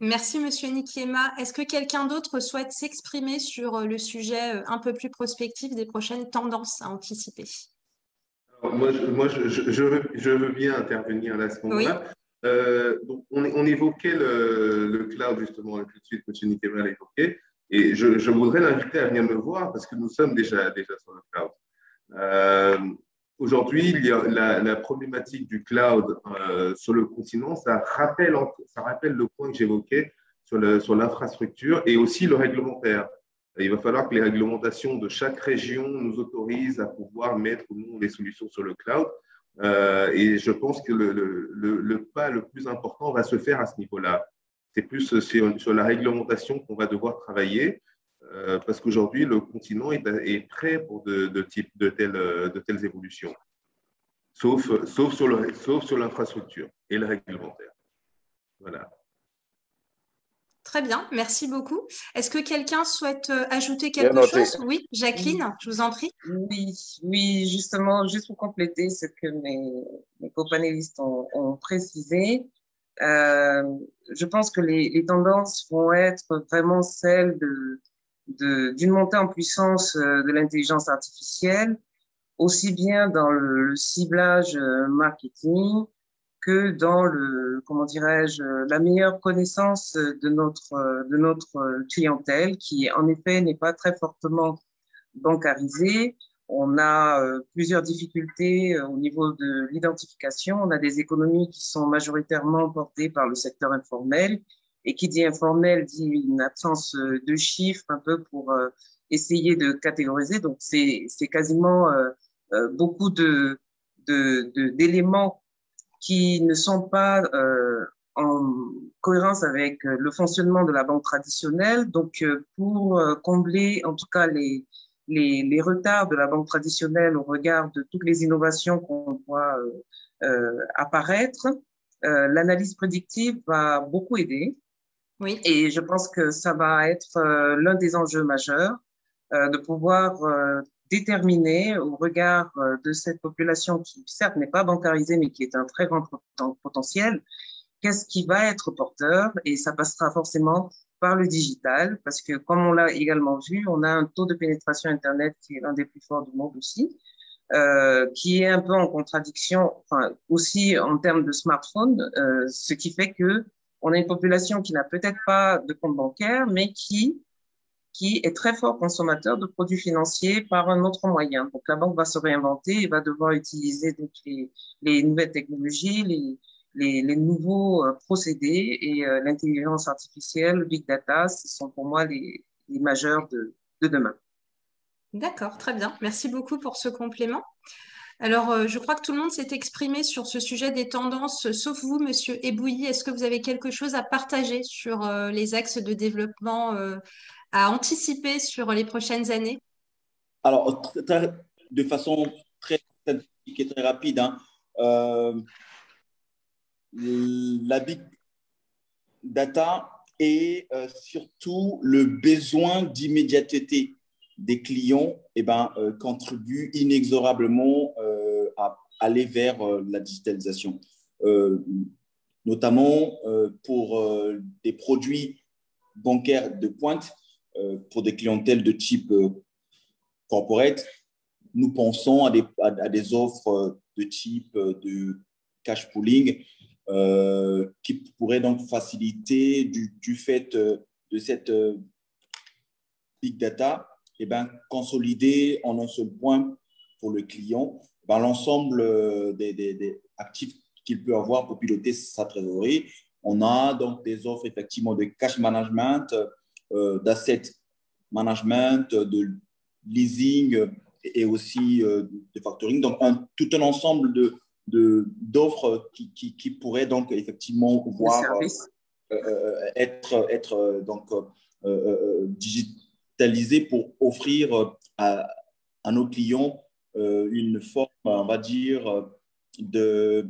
[SPEAKER 7] Merci, Monsieur Nikiema. Est-ce que quelqu'un d'autre souhaite s'exprimer sur le sujet un peu plus prospectif des prochaines tendances à anticiper?
[SPEAKER 1] Alors, moi, je veux bien intervenir là, à ce moment-là. Oui. Donc on évoquait le cloud, justement, tout de suite, M. Nikiema l'a évoqué. Et je voudrais l'inviter à venir me voir parce que nous sommes déjà sur le cloud. Aujourd'hui, il y a la problématique du cloud sur le continent. Ça rappelle le point que j'évoquais sur l'infrastructure et aussi le réglementaire. Il va falloir que les réglementations de chaque région nous autorisent à pouvoir mettre ou non les solutions sur le cloud. Et je pense que le pas le plus important va se faire à ce niveau-là. C'est plus sur la réglementation qu'on va devoir travailler, parce qu'aujourd'hui, le continent est prêt pour de telles évolutions, sauf sur l'infrastructure et le réglementaire. Voilà.
[SPEAKER 7] Très bien, merci beaucoup. Est-ce que quelqu'un souhaite ajouter quelque chose? Oui, Jacqueline, je vous en prie.
[SPEAKER 8] Oui, justement, juste pour compléter ce que mes copanélistes ont précisé, je pense que les tendances vont être vraiment celles d'une montée en puissance de l'intelligence artificielle, aussi bien dans le ciblage marketing que dans comment dirais-je, la meilleure connaissance de notre clientèle, qui en effet n'est pas très fortement bancarisée. On a plusieurs difficultés au niveau de l'identification. On a des économies qui sont majoritairement portées par le secteur informel. Et qui dit informel dit une absence de chiffres un peu pour essayer de catégoriser. Donc, c'est quasiment beaucoup d'éléments qui ne sont pas en cohérence avec le fonctionnement de la banque traditionnelle. Donc, pour combler en tout cas les retards de la banque traditionnelle au regard de toutes les innovations qu'on voit apparaître, l'analyse prédictive va beaucoup aider.
[SPEAKER 7] Oui.
[SPEAKER 8] Et je pense que ça va être l'un des enjeux majeurs, de pouvoir déterminer au regard de cette population qui, certes, n'est pas bancarisée, mais qui est un très grand potentiel, qu'est-ce qui va être porteur, et ça passera forcément par le digital, parce que comme on l'a également vu, on a un taux de pénétration Internet qui est l'un des plus forts du monde aussi, qui est un peu en contradiction, enfin, aussi en termes de smartphone, ce qui fait que on a une population qui n'a peut-être pas de compte bancaire, mais qui est très fort consommateur de produits financiers par un autre moyen. Donc, la banque va se réinventer et va devoir utiliser donc, les nouvelles technologies, les nouveaux procédés, et l'intelligence artificielle, le big data, ce sont pour moi les majeurs de demain.
[SPEAKER 7] D'accord, très bien. Merci beaucoup pour ce complément. Alors, je crois que tout le monde s'est exprimé sur ce sujet des tendances, sauf vous, Monsieur Ebouilly. Est-ce que vous avez quelque chose à partager sur les axes de développement à anticiper sur les prochaines années?
[SPEAKER 10] Alors, de façon très synthétique et très rapide, hein, la big data et surtout le besoin d'immédiateté des clients contribue inexorablement à aller vers la digitalisation, notamment pour des produits bancaires de pointe, pour des clientèles de type corporate. Nous pensons à des offres de type de cash pooling qui pourraient donc faciliter du fait de cette big data, consolider en un seul point pour le client l'ensemble des actifs qu'il peut avoir pour piloter sa trésorerie. On a donc des offres effectivement de cash management, d'asset management, de leasing et aussi de factoring. Donc, tout un ensemble d'offres qui pourraient donc effectivement pouvoir être digitalisées pour offrir à nos clients une forme, on va dire, de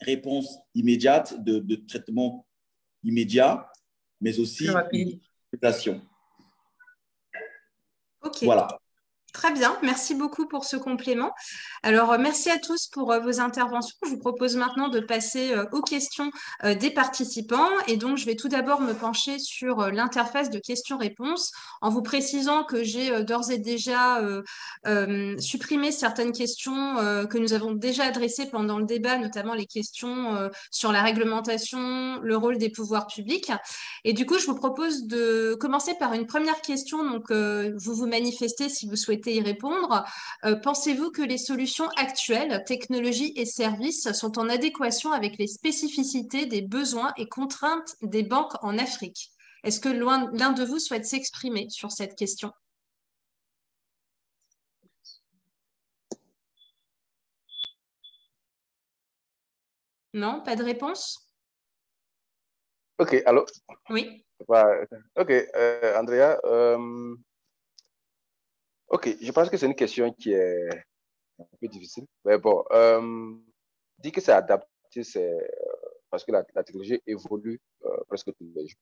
[SPEAKER 10] réponse immédiate, de traitement immédiat, mais aussi d'utilisation.
[SPEAKER 7] Ok.
[SPEAKER 10] Voilà.
[SPEAKER 7] Très bien, merci beaucoup pour ce complément. Alors, merci à tous pour vos interventions. Je vous propose maintenant de passer aux questions des participants. Et donc, je vais tout d'abord me pencher sur l'interface de questions-réponses en vous précisant que j'ai d'ores et déjà supprimé certaines questions que nous avons déjà adressées pendant le débat, notamment les questions sur la réglementation, le rôle des pouvoirs publics. Et du coup, je vous propose de commencer par une première question. Donc, vous vous manifestez si vous souhaitez y répondre. Pensez-vous que les solutions actuelles, technologies et services, sont en adéquation avec les spécificités des besoins et contraintes des banques en Afrique? Est-ce que l'un de vous souhaite s'exprimer sur cette question? Non, pas de réponse?
[SPEAKER 9] Ok, allô?
[SPEAKER 7] Oui.
[SPEAKER 9] Ok, Andrea. Ok, je pense que c'est une question qui est un peu difficile. Mais bon, dire que c'est adapté, c'est parce que la technologie évolue presque tous les jours.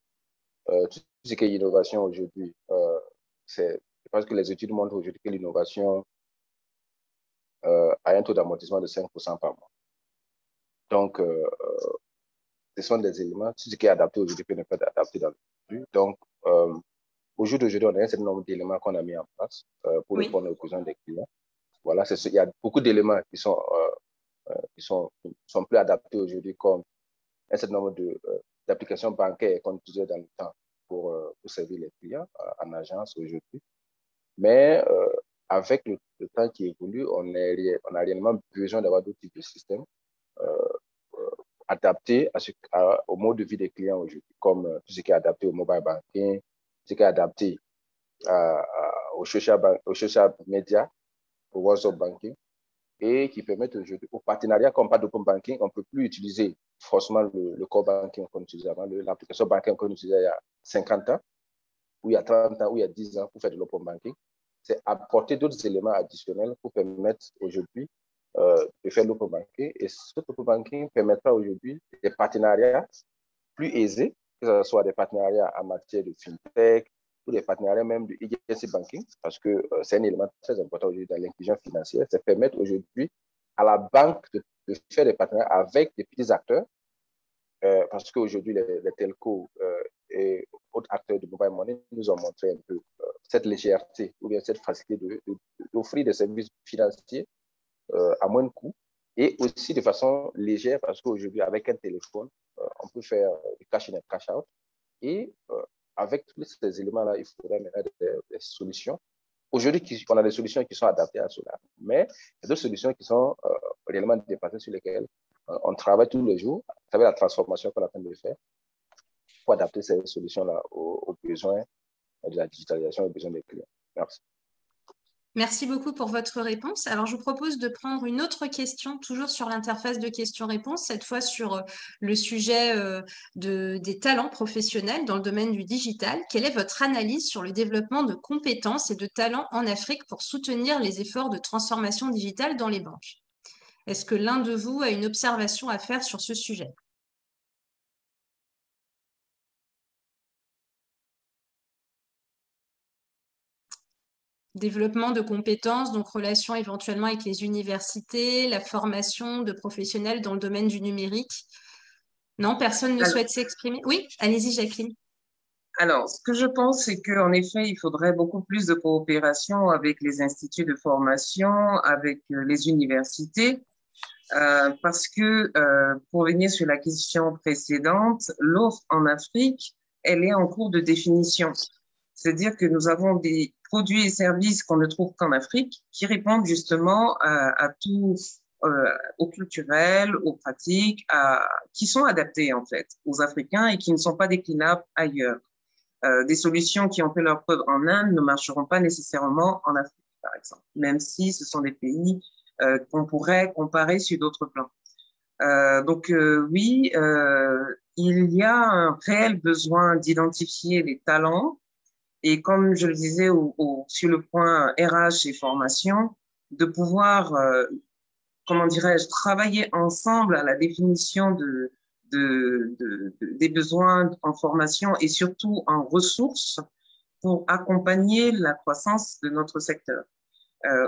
[SPEAKER 9] Tout ce qui est innovation aujourd'hui, je pense que les études montrent aujourd'hui que l'innovation a un taux d'amortissement de 5% par mois. Donc, ce sont des éléments, tout ce qui est adapté aujourd'hui peut ne pas être adapté dans le futur. Donc, au jour d'aujourd'hui, on a un certain nombre d'éléments qu'on a mis en place pour répondre aux besoins des clients. Voilà, il y a beaucoup d'éléments qui sont plus adaptés aujourd'hui, comme un certain nombre d'applications bancaires qu'on utilisait dans le temps pour servir les clients en agence aujourd'hui. Mais avec le temps qui évolue, on a réellement besoin d'avoir d'autres types de systèmes adaptés au mode de vie des clients aujourd'hui, comme tout ce qui est adapté au mobile banking, ce qui est adapté au social media, au WhatsApp banking, et qui permettent aujourd'hui, au partenariat, comme pas d'open banking, on ne peut plus utiliser forcément le core banking qu'on utilisait avant, l'application bancaire qu'on utilisait il y a 50 ans, ou il y a 30 ans, ou il y a 10 ans pour faire de l'open banking. C'est apporter d'autres éléments additionnels pour permettre aujourd'hui de faire l'open banking. Et cet open banking permettra aujourd'hui des partenariats plus aisés, que ce soit des partenariats en matière de fintech, ou des partenariats même de agency banking, parce que c'est un élément très important aujourd'hui dans l'inclusion financière. Ça permet aujourd'hui à la banque de faire des partenariats avec des petits acteurs, parce qu'aujourd'hui, les telcos et autres acteurs de mobile money nous ont montré un peu cette légèreté ou bien cette facilité d'offrir des services financiers à moins de coûts et aussi de façon légère, parce qu'aujourd'hui, avec un téléphone, on peut faire du cash in et cash out. Et avec tous ces éléments-là, il faudrait maintenant des solutions. Aujourd'hui, on a des solutions qui sont adaptées à cela, mais il y a d'autres solutions qui sont réellement dépassées, sur lesquelles on travaille tous les jours, à travers la transformation qu'on est en train de faire, pour adapter ces solutions-là aux besoins de la digitalisation et aux besoins des clients. Merci.
[SPEAKER 7] Merci beaucoup pour votre réponse. Alors, je vous propose de prendre une autre question, toujours sur l'interface de questions-réponses, cette fois sur le sujet des talents professionnels dans le domaine du digital. Quelle est votre analyse sur le développement de compétences et de talents en Afrique pour soutenir les efforts de transformation digitale dans les banques? Est-ce que l'un de vous a une observation à faire sur ce sujet? Développement de compétences, donc relation éventuellement avec les universités, la formation de professionnels dans le domaine du numérique. Non, personne ne souhaite s'exprimer? Oui, allez-y, Jacqueline.
[SPEAKER 8] Alors, ce que je pense, c'est qu'en effet, il faudrait beaucoup plus de coopération avec les instituts de formation, avec les universités, parce que, pour venir sur la question précédente, l'offre en Afrique, elle est en cours de définition. C'est-à-dire que nous avons des produits et services qu'on ne trouve qu'en Afrique, qui répondent justement à tout, au culturel, aux pratiques, qui sont adaptés en fait aux Africains et qui ne sont pas déclinables ailleurs. Des solutions qui ont fait leur preuve en Inde ne marcheront pas nécessairement en Afrique, par exemple, même si ce sont des pays qu'on pourrait comparer sur d'autres plans. Donc oui, il y a un réel besoin d'identifier les talents et comme je le disais sur le point RH et formation, de pouvoir, comment dirais-je, travailler ensemble à la définition des besoins en formation et surtout en ressources pour accompagner la croissance de notre secteur.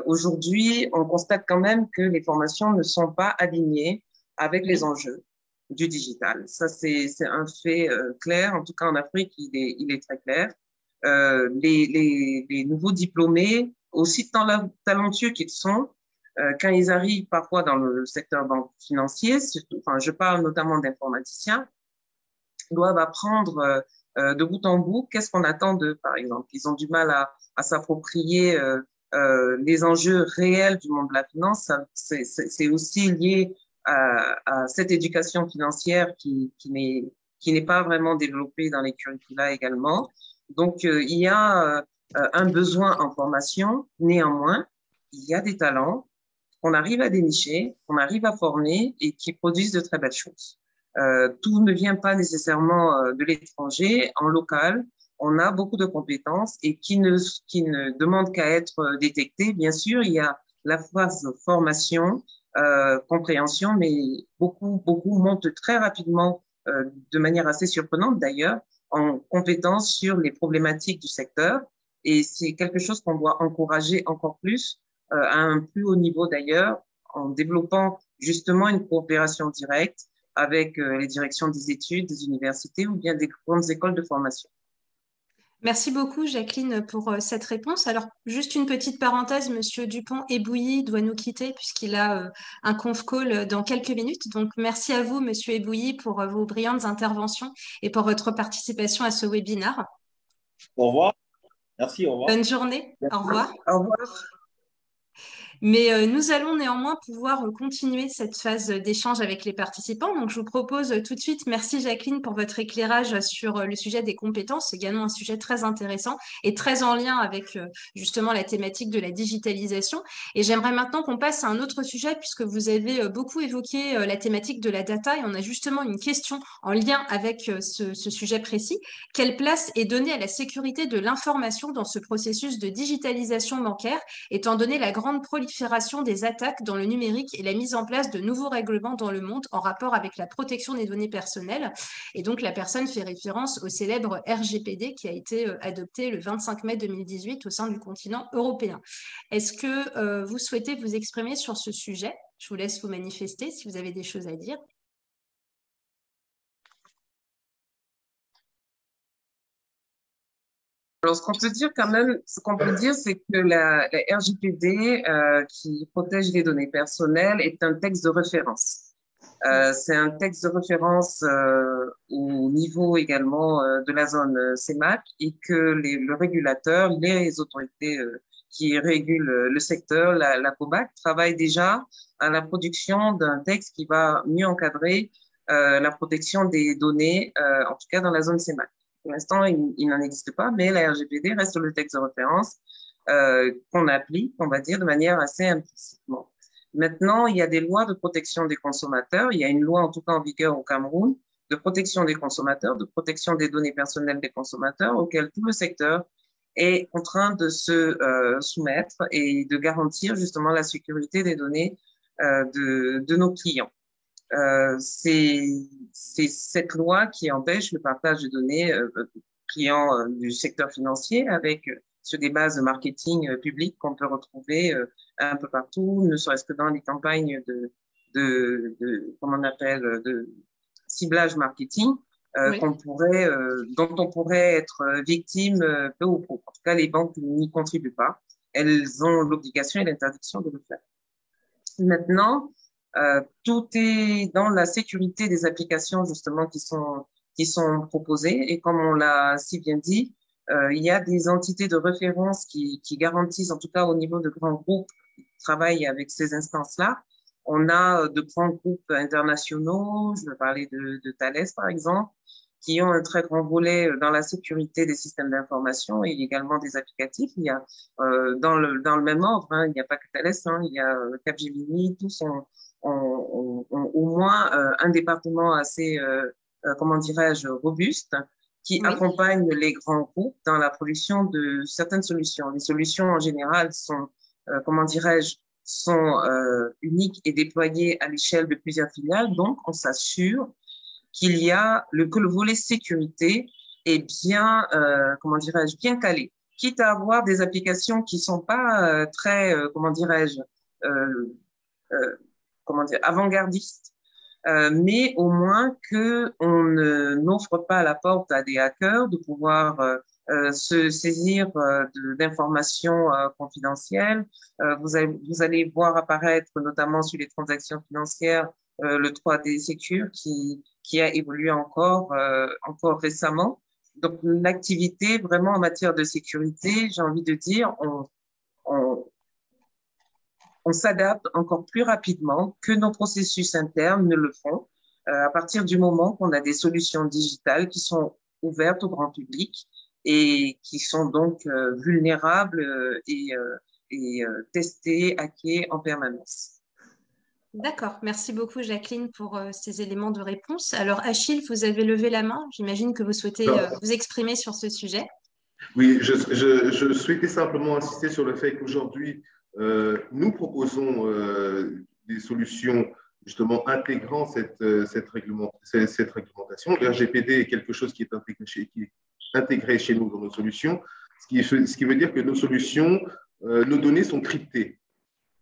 [SPEAKER 8] Aujourd'hui, on constate quand même que les formations ne sont pas alignées avec les enjeux du digital. Ça, c'est un fait clair. En tout cas, en Afrique, il est très clair. Les nouveaux diplômés, aussi talentueux qu'ils sont, quand ils arrivent parfois dans le secteur financier, surtout, enfin, je parle notamment d'informaticiens, doivent apprendre de bout en bout qu'est-ce qu'on attend d'eux, par exemple. Ils ont du mal à s'approprier les enjeux réels du monde de la finance. C'est aussi lié à cette éducation financière qui n'est qui n'est pas vraiment développé dans les curricula également. Donc, il y a un besoin en formation. Néanmoins, il y a des talents qu'on arrive à dénicher, qu'on arrive à former et qui produisent de très belles choses. Tout ne vient pas nécessairement de l'étranger. En local, on a beaucoup de compétences et qui ne demandent qu'à être détectées. Bien sûr, il y a la phase de formation, compréhension, mais beaucoup montent très rapidement, de manière assez surprenante d'ailleurs, en compétences sur les problématiques du secteur. Et c'est quelque chose qu'on doit encourager encore plus, à un plus haut niveau d'ailleurs, en développant justement une coopération directe avec les directions des études, des universités ou bien des grandes écoles de formation.
[SPEAKER 7] Merci beaucoup, Jacqueline, pour cette réponse. Alors, juste une petite parenthèse, Monsieur Dupont-Ebouilly doit nous quitter puisqu'il a un conf call dans quelques minutes. Donc, merci à vous, Monsieur Ebouilly, pour vos brillantes interventions et pour votre participation à ce webinaire.
[SPEAKER 10] Au revoir. Merci, au revoir.
[SPEAKER 7] Bonne journée. Au revoir.
[SPEAKER 8] Au revoir.
[SPEAKER 7] Mais nous allons néanmoins pouvoir continuer cette phase d'échange avec les participants. Donc, je vous propose tout de suite, merci Jacqueline pour votre éclairage sur le sujet des compétences, également un sujet très intéressant et très en lien avec justement la thématique de la digitalisation. Et j'aimerais maintenant qu'on passe à un autre sujet puisque vous avez beaucoup évoqué la thématique de la data et on a justement une question en lien avec ce sujet précis. Quelle place est donnée à la sécurité de l'information dans ce processus de digitalisation bancaire, étant donné la grande prolifération des attaques dans le numérique et la mise en place de nouveaux règlements dans le monde en rapport avec la protection des données personnelles. Et donc, la personne fait référence au célèbre RGPD qui a été adopté le 25 mai 2018 au sein du continent européen. Est-ce que vous souhaitez vous exprimer sur ce sujet? Je vous laisse vous manifester si vous avez des choses à dire.
[SPEAKER 8] Alors, ce qu'on peut dire quand même, c'est que la RGPD, qui protège les données personnelles, est un texte de référence. C'est un texte de référence au niveau également de la zone CEMAC et que le régulateur, les autorités qui régulent le secteur, la COBAC, travaillent déjà à la production d'un texte qui va mieux encadrer la protection des données, en tout cas dans la zone CEMAC. Pour l'instant, il n'en existe pas, mais la RGPD reste le texte de référence qu'on applique, on va dire, de manière assez implicitement. Maintenant, il y a des lois de protection des consommateurs. Il y a une loi, en tout cas en vigueur au Cameroun, de protection des consommateurs, de protection des données personnelles des consommateurs, auquel tout le secteur est contraint de se soumettre et de garantir justement la sécurité des données de nos clients. C'est cette loi qui empêche le partage de données clients du secteur financier avec sur des bases de marketing public qu'on peut retrouver un peu partout, ne serait-ce que dans les campagnes comment on appelle, de ciblage marketing, oui, dont on pourrait être victime peu ou prou. En tout cas, les banques n'y contribuent pas. Elles ont l'obligation et l'interdiction de le faire. Maintenant, tout est dans la sécurité des applications justement qui sont proposées et comme on l'a si bien dit, il y a des entités de référence qui garantissent, en tout cas au niveau de grands groupes, qui travaillent avec ces instances-là. On a de grands groupes internationaux, je vais parler de Thales par exemple, qui ont un très grand volet dans la sécurité des systèmes d'information et également des applicatifs. Il y a dans le même ordre, hein, il n'y a pas que Thales, hein, il y a Capgemini, tous ont au moins un département assez, comment dirais-je, robuste qui, oui, accompagne les grands groupes dans la production de certaines solutions. Les solutions en général sont, comment dirais-je, sont uniques et déployées à l'échelle de plusieurs filiales. Donc, on s'assure qu'il y a que le volet sécurité est bien, comment dirais-je, bien calé. Quitte à avoir des applications qui sont pas très, comment dirais-je, avant-gardistes, mais au moins que on n'offre pas la porte à des hackers de pouvoir se saisir d'informations confidentielles. Vous allez voir apparaître, notamment sur les transactions financières, le 3D Secure qui a évolué encore récemment. Donc, l'activité vraiment en matière de sécurité, j'ai envie de dire, on s'adapte encore plus rapidement que nos processus internes ne le font. à partir du moment qu'on a des solutions digitales qui sont ouvertes au grand public et qui sont donc vulnérables et testées, hackées en permanence.
[SPEAKER 7] D'accord, merci beaucoup Jacqueline pour ces éléments de réponse. Alors Achille, vous avez levé la main, j'imagine que vous souhaitez vous exprimer sur ce sujet.
[SPEAKER 1] Oui, je souhaitais simplement insister sur le fait qu'aujourd'hui, nous proposons des solutions justement intégrant cette réglementation. Le RGPD est quelque chose qui est intégré chez nous dans nos solutions, ce qui veut dire que nos solutions, nos données sont cryptées.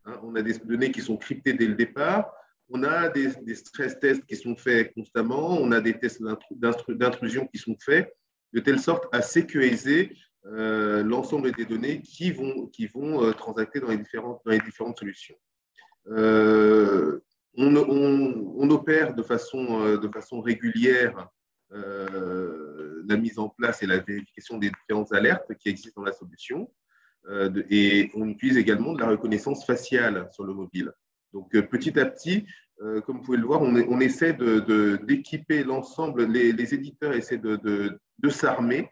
[SPEAKER 1] Hein, on a des données qui sont cryptées dès le départ. On a des stress tests qui sont faits constamment. On a des tests d'intrusion qui sont faits de telle sorte à sécuriser l'ensemble des données qui vont transacter dans les différentes solutions. On opère de façon régulière la mise en place et la vérification des différentes alertes qui existent dans la solution. Et on utilise également de la reconnaissance faciale sur le mobile. Donc, petit à petit, comme vous pouvez le voir, on essaie d'équiper l'ensemble, les éditeurs essaient de s'armer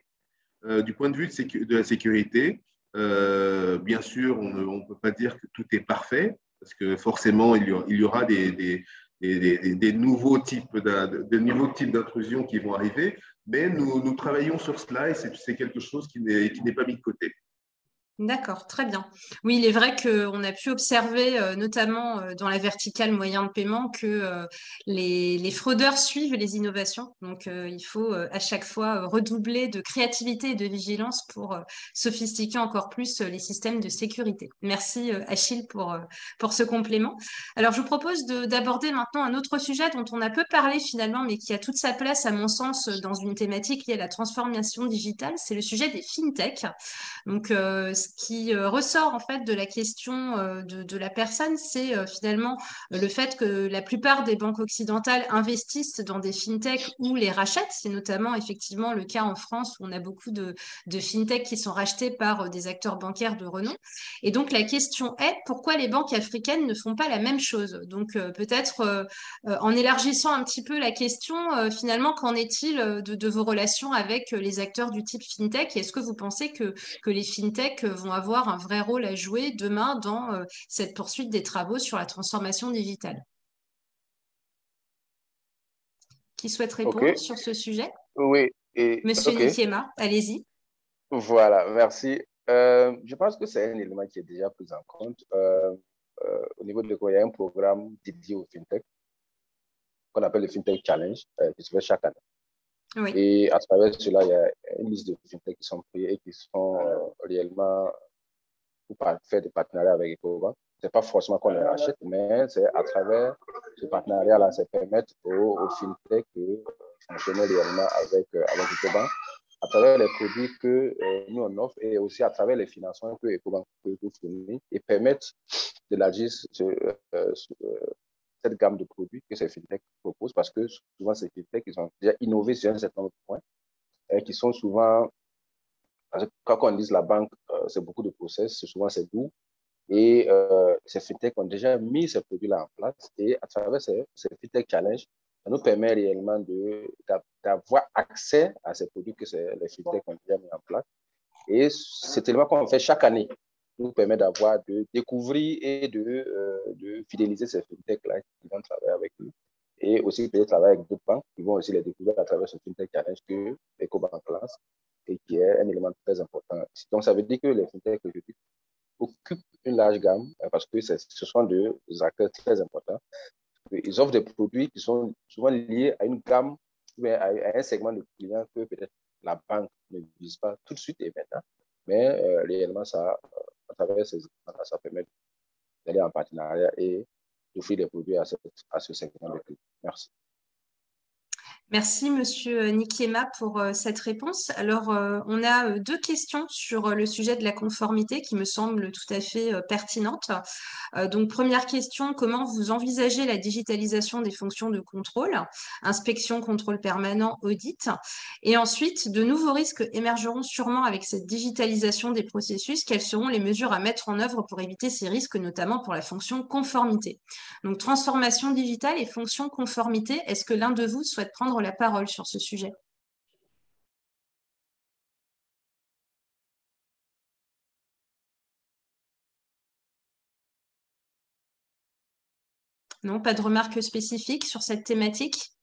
[SPEAKER 1] du point de vue de la sécurité. Bien sûr, on ne peut pas dire que tout est parfait, parce que forcément, il y aura des nouveaux types d'intrusions qui vont arriver, mais nous travaillons sur cela et c'est quelque chose qui n'est pas mis de côté.
[SPEAKER 7] D'accord, très bien. Oui, il est vrai qu'on a pu observer, notamment dans la verticale moyen de paiement, que les fraudeurs suivent les innovations. Donc, il faut à chaque fois redoubler de créativité et de vigilance pour sophistiquer encore plus les systèmes de sécurité. Merci Achille pour ce complément. Alors, je vous propose d'aborder maintenant un autre sujet dont on a peu parlé finalement, mais qui a toute sa place, à mon sens, dans une thématique liée à la transformation digitale. C'est le sujet des fintech. Donc, ce qui ressort en fait de la question de la personne, c'est finalement le fait que la plupart des banques occidentales investissent dans des fintech ou les rachètent. C'est notamment effectivement le cas en France où on a beaucoup de fintech qui sont rachetés par des acteurs bancaires de renom. Et donc la question est pourquoi les banques africaines ne font pas la même chose? Donc peut-être en élargissant un petit peu la question, finalement, qu'en est-il de vos relations avec les acteurs du type fintech? Est-ce que vous pensez que les fintech vont avoir un vrai rôle à jouer demain dans cette poursuite des travaux sur la transformation digitale? Qui souhaite répondre sur ce sujet?
[SPEAKER 9] Oui.
[SPEAKER 7] Monsieur Nikiema, allez-y.
[SPEAKER 9] Voilà, merci. Je pense que c'est un élément qui est déjà pris en compte. Au niveau de l'école, il y a un programme dédié au fintech qu'on appelle le Fintech Challenge, qui se fait chaque année.
[SPEAKER 7] Oui.
[SPEAKER 9] Et à travers cela, il y a une liste de fintech qui sont créés et qui sont réellement pour faire des partenariats avec EcoBank. Ce n'est pas forcément qu'on les rachète, mais c'est à travers ce partenariat-là, ça permet aux fintech de fonctionner réellement avec EcoBank, à travers les produits que nous on offre et aussi à travers les financements que EcoBank peut fournir et permettre d'élargir cette gamme de produits que ces fintech proposent, parce que souvent ces fintech ils ont déjà innové sur un certain nombre de points et qui sont souvent, quand on dit la banque, c'est beaucoup de process, souvent c'est doux, et ces fintech ont déjà mis ces produits-là en place, et à travers ces fintech challenge, ça nous permet réellement d'avoir accès à ces produits que les fintech ont déjà mis en place. Et cet élément qu'on fait chaque année nous permet de découvrir et de fidéliser ces fintech-là qui vont travailler avec nous. Et aussi peut-être travailler avec d'autres banques qui vont aussi les découvrir à travers ce fintech challenge que EcoBank lance et qui est un élément très important. Donc, ça veut dire que les fintech occupent une large gamme parce que ce sont des acteurs très importants. Ils offrent des produits qui sont souvent liés à une gamme ou à un segment de clients que peut-être la banque ne vise pas tout de suite et maintenant. Mais réellement, ça, à travers ces éléments-là, ça permet d'aller en partenariat et d'offrir des produits à ce segment de clients. Merci.
[SPEAKER 7] Merci, Monsieur Nikiema, pour cette réponse. Alors, on a deux questions sur le sujet de la conformité qui me semblent tout à fait pertinentes. Donc, première question, comment vous envisagez la digitalisation des fonctions de contrôle, inspection, contrôle permanent, audit? Et ensuite, de nouveaux risques émergeront sûrement avec cette digitalisation des processus. Quelles seront les mesures à mettre en œuvre pour éviter ces risques, notamment pour la fonction conformité? Donc, transformation digitale et fonction conformité, est-ce que l'un de vous souhaite prendre la parole sur ce sujet? Non, pas de remarques spécifiques sur cette thématique?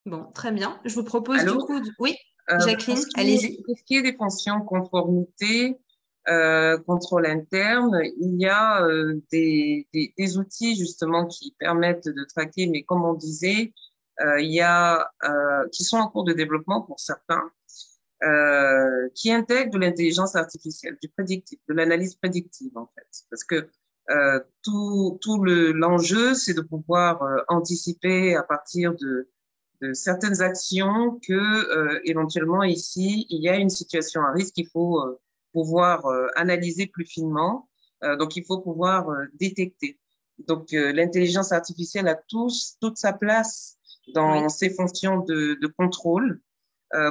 [SPEAKER 7] Bon, très bien. Je vous propose du coup… Oui, Jacqueline, allez-y.
[SPEAKER 8] Pour ce qui est des fonctions conformité, contrôle interne, il y a des outils justement qui permettent de traquer, mais comme on disait, il y a qui sont en cours de développement pour certains, qui intègrent de l'intelligence artificielle, du prédictif, de l'analyse prédictive en fait, parce que tout l'enjeu, c'est de pouvoir anticiper à partir de certaines actions que éventuellement ici il y a une situation à risque, il faut pouvoir analyser plus finement, donc il faut pouvoir détecter. Donc l'intelligence artificielle a toute sa place dans ces fonctions de contrôle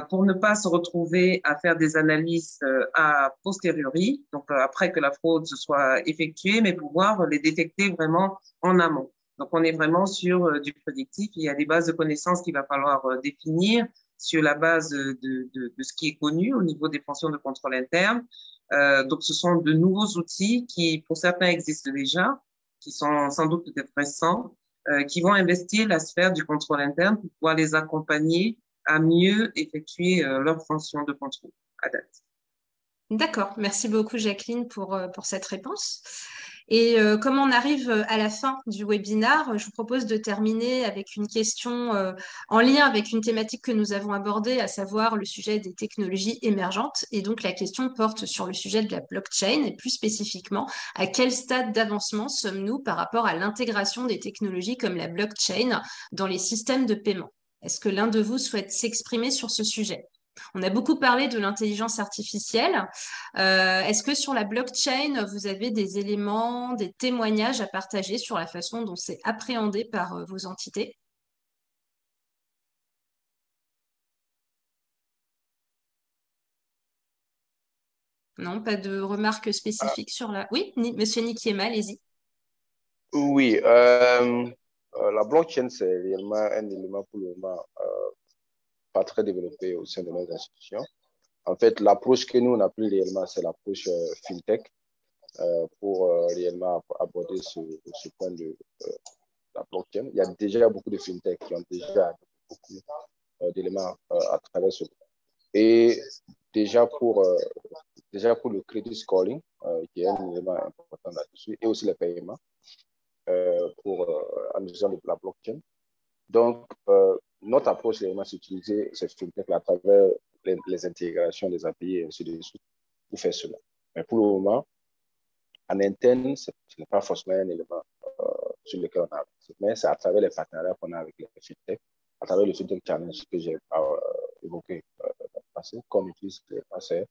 [SPEAKER 8] pour ne pas se retrouver à faire des analyses a posteriori, donc après que la fraude se soit effectuée, mais pouvoir les détecter vraiment en amont. Donc, on est vraiment sur du prédictif. Il y a des bases de connaissances qu'il va falloir définir sur la base de ce qui est connu au niveau des fonctions de contrôle interne. Donc, ce sont de nouveaux outils qui, pour certains, existent déjà, qui sont sans doute peut-être récents, qui vont investir la sphère du contrôle interne pour pouvoir les accompagner à mieux effectuer leurs fonctions de contrôle à date.
[SPEAKER 7] D'accord. Merci beaucoup, Jacqueline, pour cette réponse. Et comme on arrive à la fin du webinaire, je vous propose de terminer avec une question en lien avec une thématique que nous avons abordée, à savoir le sujet des technologies émergentes. Et donc, la question porte sur le sujet de la blockchain et plus spécifiquement, à quel stade d'avancement sommes-nous par rapport à l'intégration des technologies comme la blockchain dans les systèmes de paiement? Est-ce que l'un de vous souhaite s'exprimer sur ce sujet? On a beaucoup parlé de l'intelligence artificielle. Est-ce que sur la blockchain, vous avez des éléments, des témoignages à partager sur la façon dont c'est appréhendé par vos entités? Non, pas de remarques spécifiques sur la… Oui, Monsieur Nikiema, allez-y.
[SPEAKER 9] Oui, la blockchain, c'est réellement un élément pour le moment pas très développé au sein de nos institutions. En fait, l'approche que nous, on a pris réellement, c'est l'approche FinTech pour réellement aborder ce point de la blockchain. Il y a déjà beaucoup de FinTech qui ont déjà beaucoup d'éléments à travers ce. Et déjà pour le credit scoring, qui est un élément important là-dessus, et aussi les paiements en utilisant la blockchain. Donc, notre approche, réellement, c'est d'utiliser cette FinTech à travers les intégrations des API et ainsi de suite pour faire cela. Mais pour le moment, en interne, ce n'est pas forcément un élément sur lequel on a avancé, mais c'est à travers les partenariats qu'on a avec les FinTech, à travers le FinTech Challenge que j'ai évoqué dans le passé, qu'on utilise cette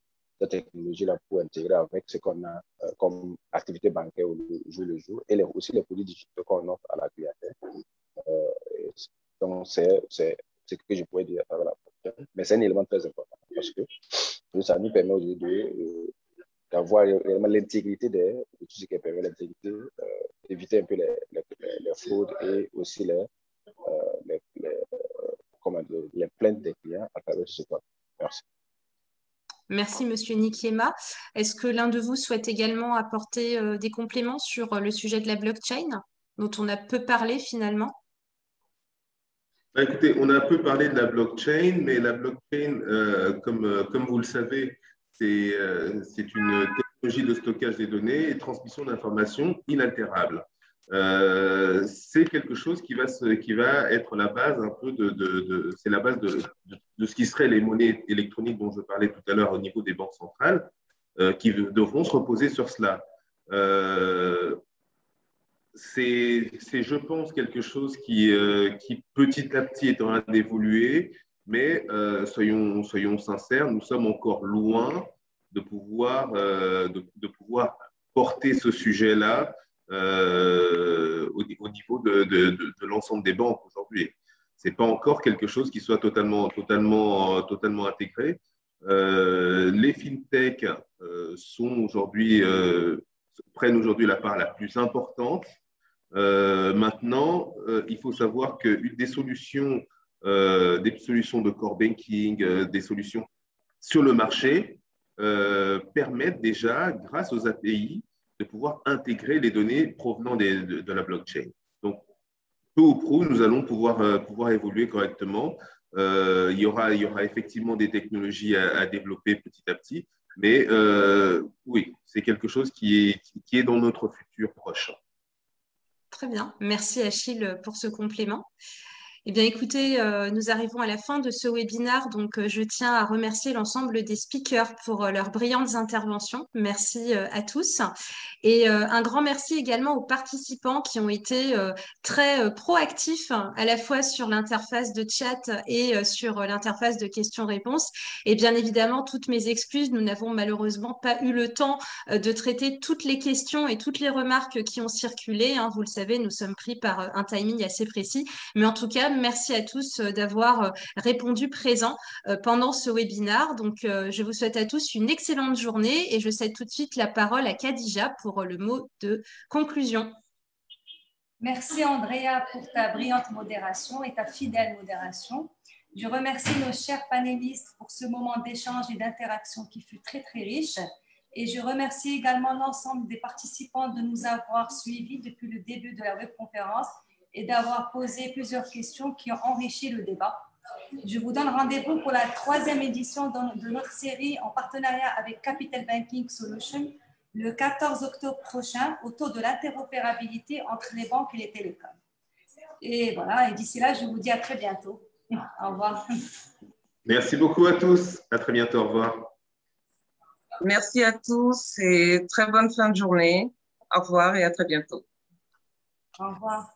[SPEAKER 9] technologie-là pour intégrer avec ce qu'on a comme activité bancaire au jour le jour et aussi les produits digitaux qu'on offre à la clientèle. Donc, c'est ce que je pourrais dire à travers la blockchain. Mais c'est un élément très important parce que ça nous permet aujourd'hui d'avoir réellement l'intégrité de tout ce qui permet l'intégrité, d'éviter un peu les fraudes et aussi les plaintes des clients à travers ce point. Merci.
[SPEAKER 7] Merci, Monsieur Nikiema. Est-ce que l'un de vous souhaite également apporter des compléments sur le sujet de la blockchain, dont on a peu parlé finalement?
[SPEAKER 1] Écoutez, on a un peu parlé de la blockchain, mais la blockchain, comme vous le savez, c'est une technologie de stockage des données et de transmission d'informations inaltérable. C'est quelque chose qui va être la base un peu c'est la base de ce qui serait les monnaies électroniques dont je parlais tout à l'heure au niveau des banques centrales, qui devront se reposer sur cela. je pense, quelque chose qui petit à petit est en train d'évoluer, mais soyons sincères, nous sommes encore loin de pouvoir porter ce sujet-là au niveau de l'ensemble des banques aujourd'hui. Ce n'est pas encore quelque chose qui soit totalement intégré. Les fintechs prennent aujourd'hui la part la plus importante. Maintenant, il faut savoir que des solutions de core banking, des solutions sur le marché permettent déjà, grâce aux API, de pouvoir intégrer les données provenant de la blockchain. Donc, peu ou prou, nous allons pouvoir évoluer correctement. Il y aura effectivement des technologies à développer petit à petit, mais oui, c'est quelque chose qui est dans notre futur proche.
[SPEAKER 7] Très bien. Merci Achille pour ce complément. Eh bien, écoutez, nous arrivons à la fin de ce webinaire, donc je tiens à remercier l'ensemble des speakers pour leurs brillantes interventions. Merci à tous. Et un grand merci également aux participants qui ont été très proactifs, à la fois sur l'interface de chat et sur l'interface de questions-réponses. Et bien évidemment, toutes mes excuses, nous n'avons malheureusement pas eu le temps de traiter toutes les questions et toutes les remarques qui ont circulé. Hein. Vous le savez, nous sommes pris par un timing assez précis. Mais en tout cas, merci à tous d'avoir répondu présent pendant ce webinaire. Donc, je vous souhaite à tous une excellente journée et je cède tout de suite la parole à Khadija pour le mot de conclusion.
[SPEAKER 6] Merci Andrea pour ta brillante modération et ta fidèle modération. Je remercie nos chers panélistes pour ce moment d'échange et d'interaction qui fut très très riche. Et je remercie également l'ensemble des participants de nous avoir suivis depuis le début de la webconférence et d'avoir posé plusieurs questions qui ont enrichi le débat. Je vous donne rendez-vous pour la 3e édition de notre série en partenariat avec Capital Banking Solutions le 14 octobre prochain autour de l'interopérabilité entre les banques et les télécoms. Et voilà, et d'ici là, je vous dis à très bientôt. Au revoir.
[SPEAKER 1] Merci beaucoup à tous. À très bientôt. Au revoir.
[SPEAKER 8] Merci à tous et très bonne fin de journée. Au revoir et à très bientôt.
[SPEAKER 6] Au revoir.